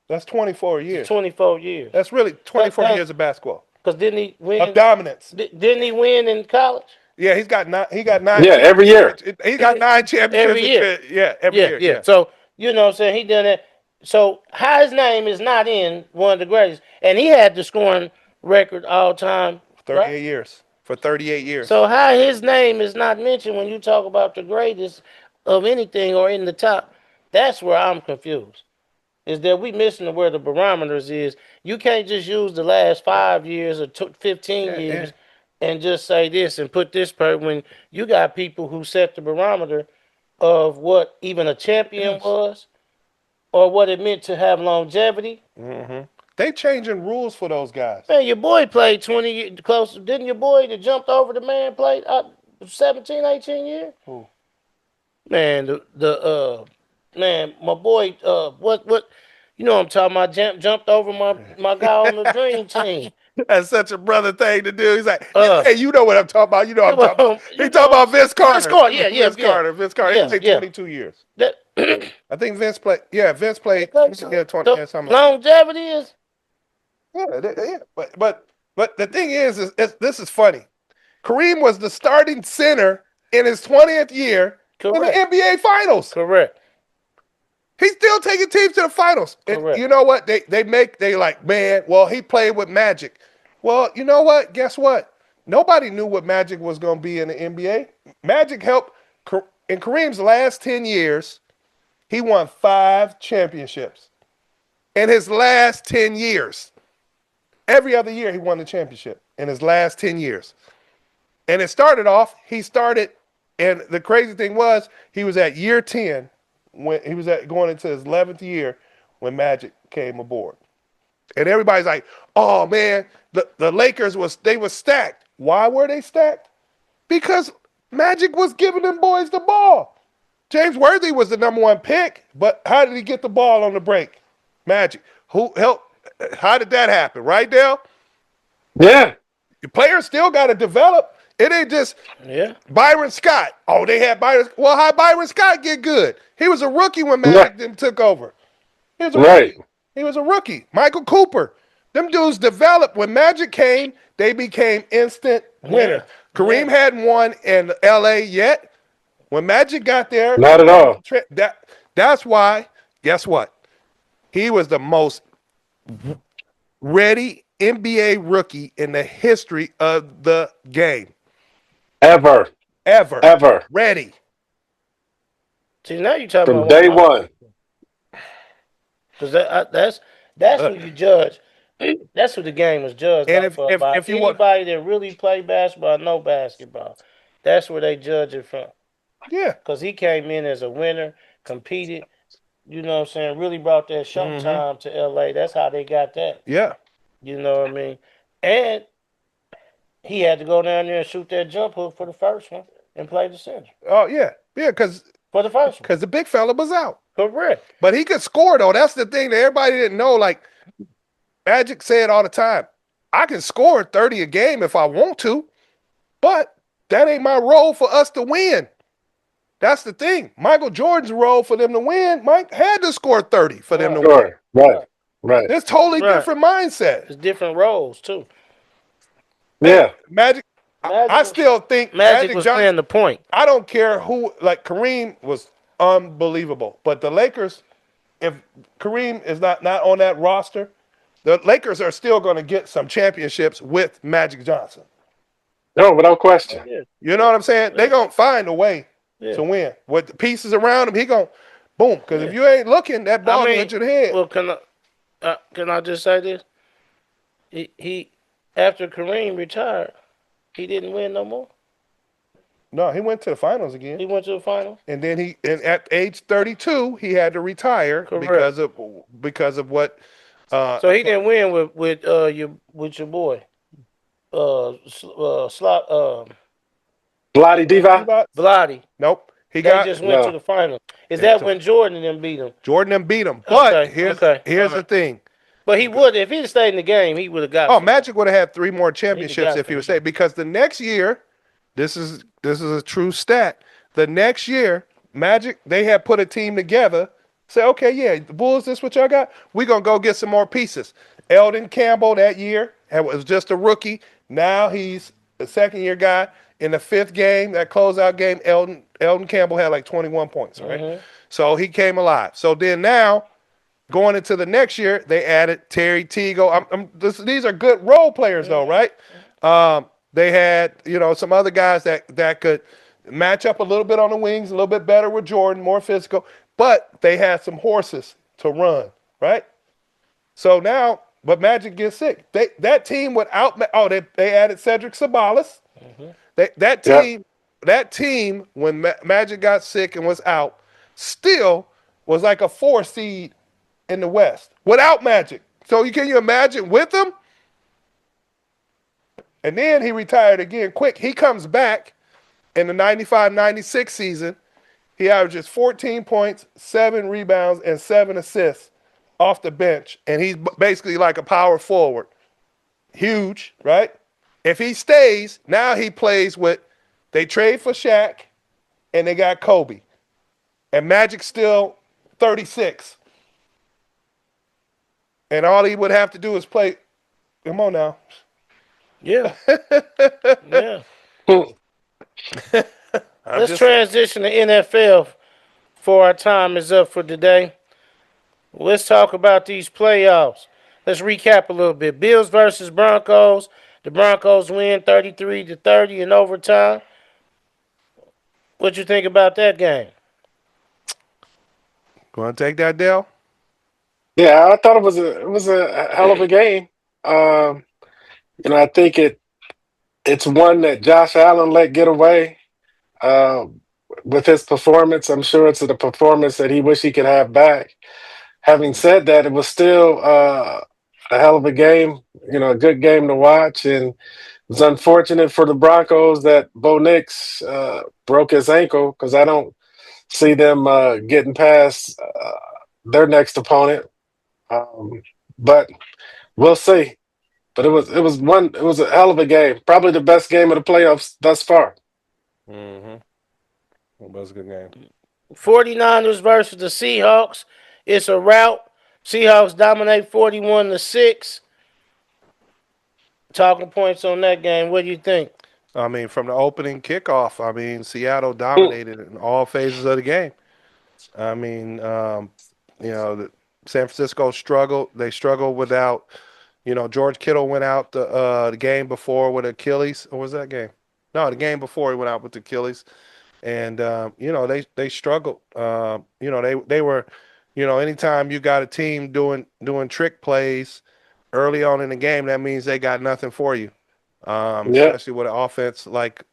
That's 24 years. 24 years. That's really 24 years of basketball. Because didn't he win? Of dominance. Didn't he win in college? Yeah, he got 9. Yeah, every year. He got 9 championships. Every year. Every year. Yeah. So, you know what I'm saying? He done that. So, how his name is not in one of the greatest. And he had the scoring record all time. 38 years. For 38 years. So, how his name is not mentioned when you talk about the greatest of anything or in the top, that's where I'm confused. Is that we missing where the barometers is. You can't just use the last 5 years or 15 years and just say this and put this per when you got people who set the barometer of what even a champion was or what it meant to have longevity. They changing rules for those guys. Man, your boy played 20 years close. Didn't your boy that jumped over the man played 17, 18 years? Who? Man, man, my boy, what, you know what I'm talking about, jumped over my guy on the dream team. That's such a brother thing to do. He's like, hey, you know what I'm talking about. You know what I'm talking about. He's talking about Vince Carter. Vince Carter. He played 22 years. I think Vince played. Yeah, Vince played. 20. Longevity is. Yeah. But the thing is this is funny. Kareem was the starting center in his 20th year in the NBA Finals. Correct. He's still taking teams to the finals. And you know what? They like, man, well, he played with Magic. Well, you know what? Guess what? Nobody knew what Magic was going to be in the NBA. Magic helped. In Kareem's last 10 years, he won 5 championships. In his last 10 years. Every other year, he won the championship in his last 10 years. And it started off, and the crazy thing was, he was at year 10 when he was going into his 11th year when Magic came aboard. And everybody's like, oh man, the Lakers were stacked. Why were they stacked? Because Magic was giving them boys the ball. James Worthy was the number 1 pick, but how did he get the ball on the break? Magic. Who helped? How did that happen? Right, Dale? Yeah. The players still got to develop. It ain't just Byron Scott. Oh, they had Byron. Well, how Byron Scott get good? He was a rookie when Magic took over. He was a rookie. He was a rookie. Michael Cooper. Them dudes developed. When Magic came, they became instant winners. Kareem hadn't won in L.A. yet. When Magic got there, not at all. That's why. Guess what? He was the most ready NBA rookie in the history of the game. Ever. Ready. See, now you're talking from about day one. Because that's what you judge. That's what the game is judged and by. If you anybody that really play basketball, know basketball, that's where they judge it from. Yeah. Because he came in as a winner, competed, you know what I'm saying, really brought that showtime to L.A. That's how they got that. Yeah. You know what I mean? And he had to go down there and shoot that jump hook for the first one and play the center. Oh, yeah. Yeah, because for the first one. Because the big fella was out. Correct. But he could score, though. That's the thing that everybody didn't know. Like, Magic said all the time, I can score 30 a game if I want to, but that ain't my role for us to win. That's the thing. Michael Jordan's role for them to win, Mike had to score 30 for them to win. Right. It's totally different mindset. It's different roles, too. Yeah. Magic I still think Magic was playing the point. I don't care who, like Kareem was unbelievable. But the Lakers, if Kareem is not on that roster, the Lakers are still going to get some championships with Magic Johnson. No, without question. You know what I'm saying? They're going to find a way to win. With the pieces around him, he going to boom. Because if you ain't looking, that ball will hit your head. Well, can I just say this? He after Kareem retired, he didn't win no more. No, he went to the finals again. He went to the finals, and then at age 32, he had to retire because of what. So he didn't win with your boy, Bloody Diva. Bloody. Nope. They just went to the finals. Is that when Jordan and them beat him? Jordan and beat him. But here's the thing. But he would, if he'd stayed in the game, he would have got. Oh, Magic would have had 3 more championships if he would stay. Because the next year, this is a true stat. The next year, Magic, they had put a team together. Say, okay, yeah, the Bulls, this what y'all got? We're going to go get some more pieces. Eldon Campbell that year was just a rookie. Now he's the second-year guy. In the 5th game, that closeout game, Eldon Campbell had like 21 points, right? So he came alive. So then now, going into the next year, they added Terry Teagle. These are good role players, though, right? They had, some other guys that could match up a little bit on the wings, a little bit better with Jordan, more physical. But they had some horses to run, right? So now, but Magic gets sick. That team without they added Cedric Sabalas. That team when Magic got sick and was out, still was like a 4 seed in the West without Magic. So can you imagine with him? And then he retired again quick. He comes back in the 95-96 season. He averages 14 points, 7 rebounds, and 7 assists off the bench. And he's basically like a power forward. Huge, right? If he stays, now he plays they trade for Shaq, and they got Kobe. And Magic's still 36. And all he would have to do is play. Come on now. Yeah. Yeah. Let's transition to NFL before our time is up for today. Let's talk about these playoffs. Let's recap a little bit. Bills versus Broncos. The Broncos win 33-30 in overtime. What you think about that game? Want to take that, Dale? Yeah, I thought it was a hell of a game. I think it's one that Josh Allen let get away. with his performance. I'm sure it's the performance that he wish he could have back. Having said that, it was still a hell of a game. A good game to watch, and it's unfortunate for the Broncos that Bo Nix broke his ankle because I don't see them getting past their next opponent. But we'll see. But it was a hell of a game. Probably the best game of the playoffs thus far. Mm-hmm. It was a good game. 49ers versus the Seahawks. It's a rout. Seahawks dominate 41-6. Talking points on that game. What do you think? I mean, from the opening kickoff, Seattle dominated in all phases of the game. San Francisco struggled. They struggled without, George Kittle went out the game before with Achilles. Or was that game? No, the game before he went out with Achilles. And, they struggled. They were, anytime you got a team doing trick plays early on in the game, that means they got nothing for you. Especially with an offense like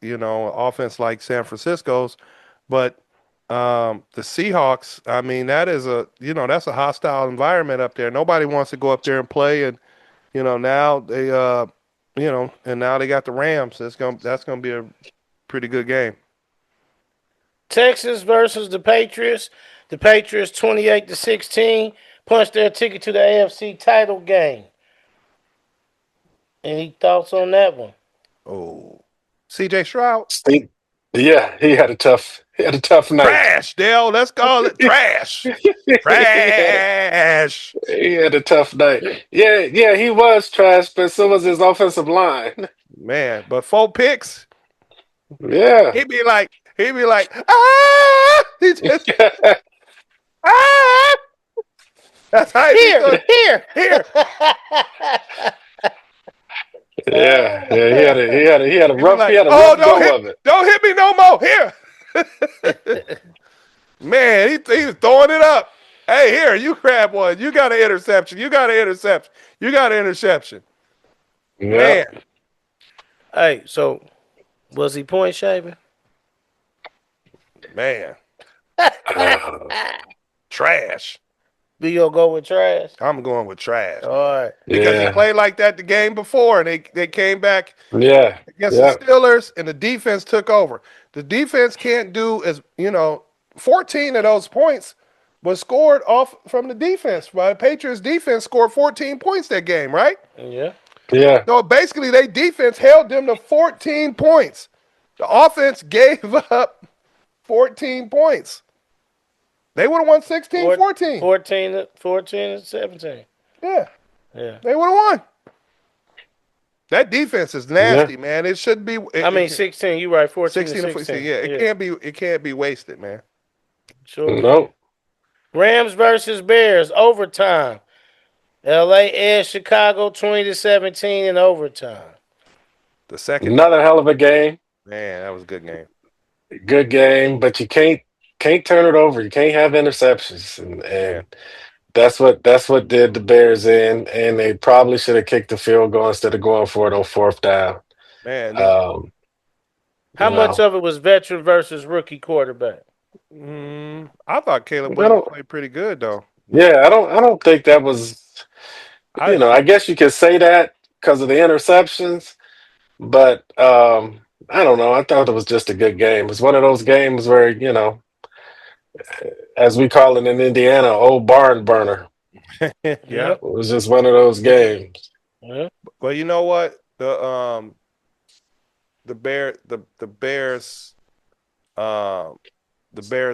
San Francisco's. But the Seahawks, that's a hostile environment up there. Nobody wants to go up there and play. And, now they, and now they got the Rams. That's going to be a pretty good game. Texas versus the Patriots. The Patriots 28-16 punched their ticket to the AFC title game. Any thoughts on that one? Oh, C.J. Stroud. Yeah, he had a tough night. Trash, Dale. Let's call it trash. Trash. He had a tough night. Yeah, he was trash, but so was his offensive line. Man, but 4 picks. Yeah. He'd be like, ah! He just, ah! That's how Here. Yeah, he had a rough go of it. Don't hit me no more. Here. Man, he was throwing it up. Hey, here, you grab one. You got an interception. Yeah. Man. Hey, so was he point shaving? Man. Trash. Do you go with trash? I'm going with trash. All right. Because he played like that the game before, and they came back against the Steelers, and the defense took over. The defense can't do 14 of those points was scored off from the defense. Right? The Patriots defense scored 14 points that game, right? Yeah. Yeah. So basically, their defense held them to 14 points. The offense gave up 14 points. They would have won 16-14. 14-17. Yeah. Yeah. They would have won. That defense is nasty, man. It shouldn't be. 16. You right. 16 to 16. Yeah, it can't be wasted, man. Sure. No. Rams versus Bears overtime. LA edged Chicago 20-17 in overtime. The second. Another hell of a game. Man, that was a good game. Good game, but you can't turn it over. You can't have interceptions, and that's what did the Bears in. And they probably should have kicked the field goal instead of going for it on 4th down. Man, how much of it was veteran versus rookie quarterback? I thought Caleb Williams played pretty good though. Yeah, I don't think that was. I guess you could say that because of the interceptions, but I don't know. I thought it was just a good game. It was one of those games where as we call it in Indiana, old barn burner. Yeah, it was just one of those games. Yeah. Well, you know what? The Bears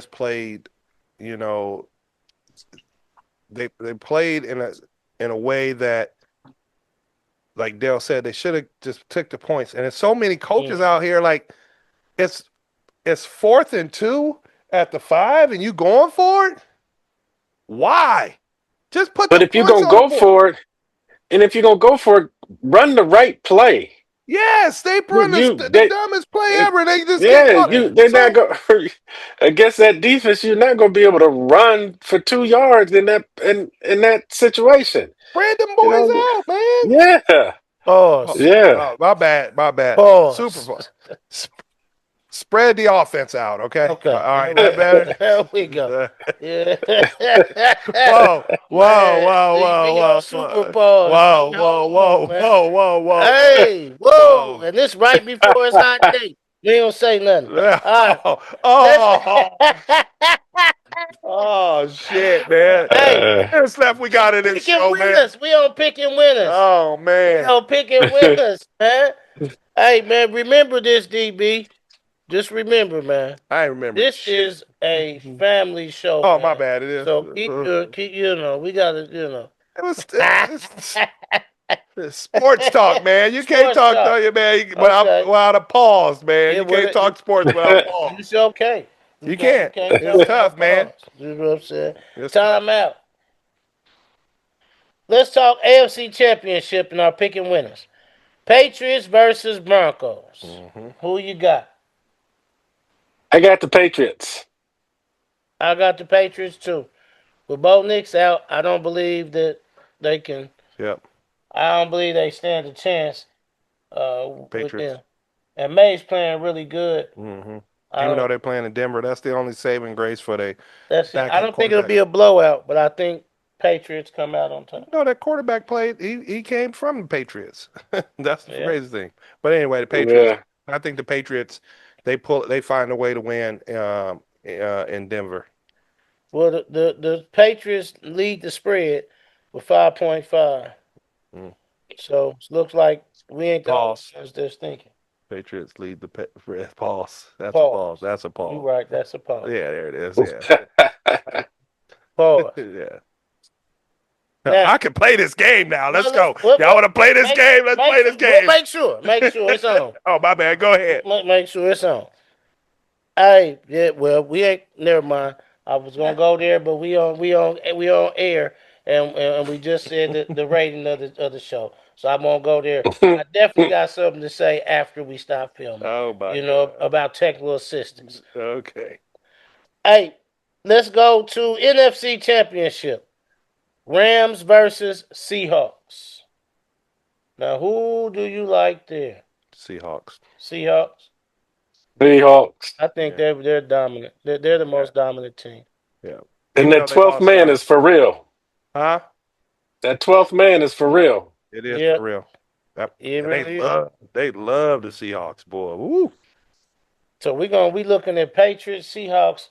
played. They played in a way that, like Dale said, they should have just took the points. And there's so many coaches out here, like it's 4th and 2 at the 5, and you going for it? Why? Just put. But if you're gonna go for it, and if you're gonna go for it, run the right play. Yes, they run the dumbest play ever. They just not go against that defense. You're not gonna be able to run for 2 yards in that situation. Brandon boys out, man. Yeah. Pause. Yeah. Oh, my bad. Pause. Super Bowl. Spread the offense out, okay? Okay. All right, that better? There we go. Yeah. Whoa, whoa, Man, whoa, DB whoa, on whoa, Super Bowl. whoa, Stay whoa, home, whoa, man. whoa, whoa, whoa. Hey, whoa. And this right before it's hot day. We don't say nothing. All right. Oh, oh, shit, man. Hey, Here's stuff we got in this picking show, man. winners. We on picking winners. Oh, We man. on picking winners, man. Hey, man, remember this, DB. Just remember, man. I ain't remember. This is a family show. Oh, man. my bad. It is. So keep we gotta, It was it's sports talk, man. You can't Sports talk, talk. man, Okay. without a pause, man. Yeah, You can't talk sports without a pause. It's okay. You can't. talk It's tough, without man. pause. You know what I'm saying? It's Time out. Let's talk AFC Championship and our picking winners. Patriots versus Broncos. Mm-hmm. Who you got? I got the Patriots. I got the Patriots too. With Bo Nix out, I don't believe that they can. Yep. I don't believe they stand a chance with Patriots. them. And May's playing really good. Mm-hmm. Even though they're playing in Denver, that's the only saving grace for they. I don't think it'll be a blowout, but I think Patriots come out on top. No, that quarterback played. He came from the Patriots. That's the crazy thing. But anyway, the Patriots. Yeah. I think the Patriots. They find a way to win in Denver. Well, the Patriots lead the spread with 5.5. Mm. So it looks like we ain't the Pause. only ones that's thinking. Patriots lead the pause. That's Pause. a pause. That's a pause. You're right. That's a pause. Yeah, there it is. Yeah. Pause. Yeah. Now, I can play this game now. Let's go. Well, Y'all want to play this game? Let's play this game. Make sure it's on. Oh, my bad. Go ahead. Make sure it's on. Hey, yeah. Well, we ain't. Never mind. I was gonna go there, but we on air, and we just said the rating of the show. So I won't go there. I definitely got something to say after we stop filming. Oh my. About technical assistance. Okay. Hey, let's go to NFC Championship. Rams versus Seahawks. Now, who do you like there? Seahawks. Seahawks. Seahawks. I think they're dominant. They're the most dominant team. Yeah. And that 12th man is for real. Huh? That 12th man is for real. It is for real. They love the Seahawks, boy. Woo. So we looking at Patriots, Seahawks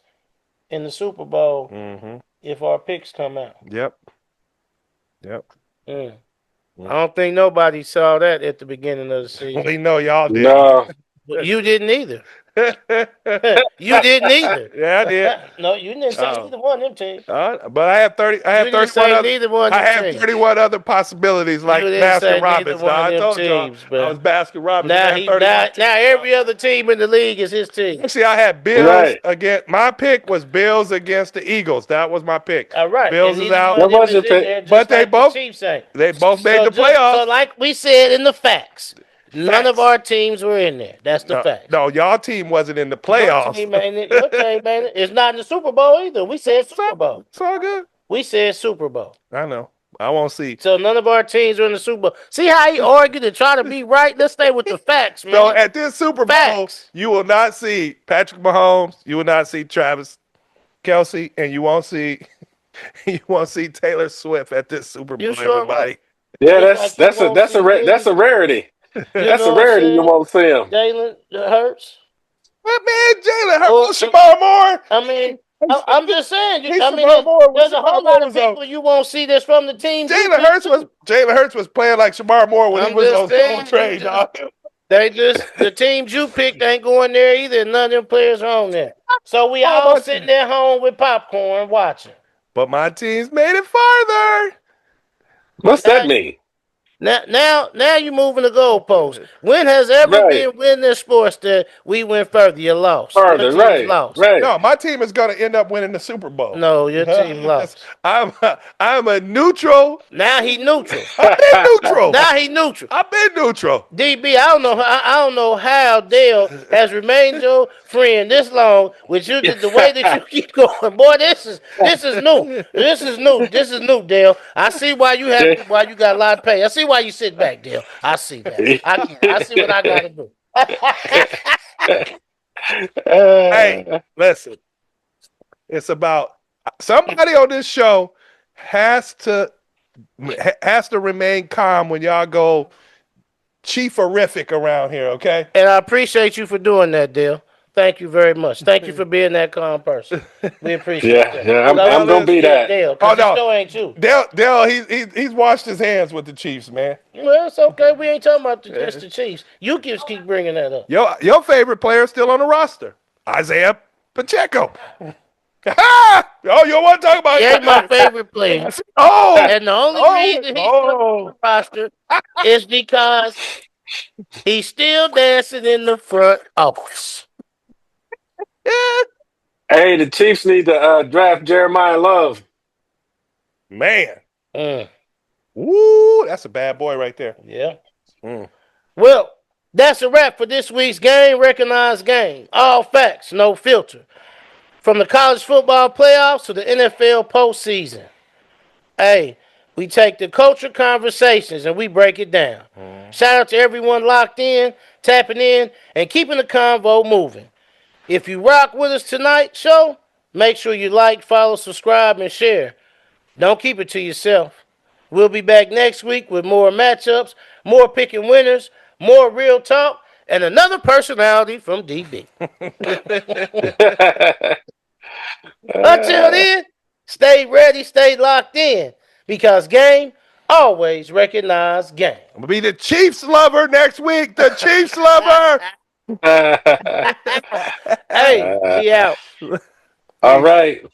in the Super Bowl if our picks come out. Yep. I don't think nobody saw that at the beginning of the season. We know y'all did. No. You didn't either. You didn't either. Yeah, I did. No, you didn't say either one of them teams. But I have 30. I have 31 other possibilities like Baskin Robbins. I told you I was Baskin Robbins. Now every other team in the league is his team. See, I had Bills against. My pick was Bills against the Eagles. That was my pick. All right. Bills is out. That was your pick. But they both made the playoffs. So like we said in the facts. None of our teams were in there. That's the fact. No, y'all team wasn't in the playoffs. Your team, man, it's not in the Super Bowl either. We said Super Bowl. It's all good. We said Super Bowl. I know. I won't see. So none of our teams are in the Super Bowl. See how he argued to try to be right? Let's stay with the facts, man. So at this Super Bowl, you will not see Patrick Mahomes. You will not see Travis Kelce, and you won't see Taylor Swift at this Super Bowl. Everybody. Yeah, that's a rarity. That's a rarity. You won't see him. Jalen Hurts. What man, Jalen Hurts? Shamar Moore. I mean, I'm just saying. There's a whole lot of people you won't see that's from the team. Jalen Hurts was playing like Shamar Moore when he was on trade. The teams you picked ain't going there either. None of them players are on there. So we all sitting at home with popcorn watching. But my team's made it farther. What's that mean? Now you're moving the goalpost. When has ever been winning sports that we went further? You lost. Further, right? No, my team is going to end up winning the Super Bowl. No, your team lost. I'm a neutral. Now he neutral. I've been neutral. Now he neutral. I've been neutral. DB, I don't know how Dale has remained your friend this long with you the way that you keep going. Boy, this is new. This is new, Dale. I see why you got a lot of pay. I see why you sit back, Dale. I see that. I see what I gotta do. Hey, listen. It's about somebody on this show has to remain calm when y'all go chief-horrific around here, okay? And I appreciate you for doing that, Dale. Thank you very much. Thank you for being that calm person. We appreciate that. Yeah, I'm gonna be Yeah, that. Dale, because the show ain't you. Dale, he's washed his hands with the Chiefs, man. Well, it's okay. We ain't talking about just the Chiefs. You just keep bringing that up. Your favorite player is still on the roster, Isaiah Pacheco. Oh, you don't want to talk about He him? ain't my favorite player. Oh, And the only reason he's still on the roster is because he's still dancing in the front office. Hey, the Chiefs need to draft Jeremiah Love. Man. Mm. Woo, that's a bad boy right there. Yeah. Well, that's a wrap for this week's Game Recognized Game. All facts, no filter. From the college football playoffs to the NFL postseason. Hey, we take the culture conversations and we break it down. Shout out to everyone locked in, tapping in, and keeping the convo moving. If you rock with us tonight, show, make sure you like, follow, subscribe, and share. Don't keep it to yourself. We'll be back next week with more matchups, more picking winners, more real talk, and another personality from DB. Until then, stay ready, stay locked in, because game always recognize game. I'm going to be the Chiefs lover next week. The Chiefs lover. Hey, we out. All right.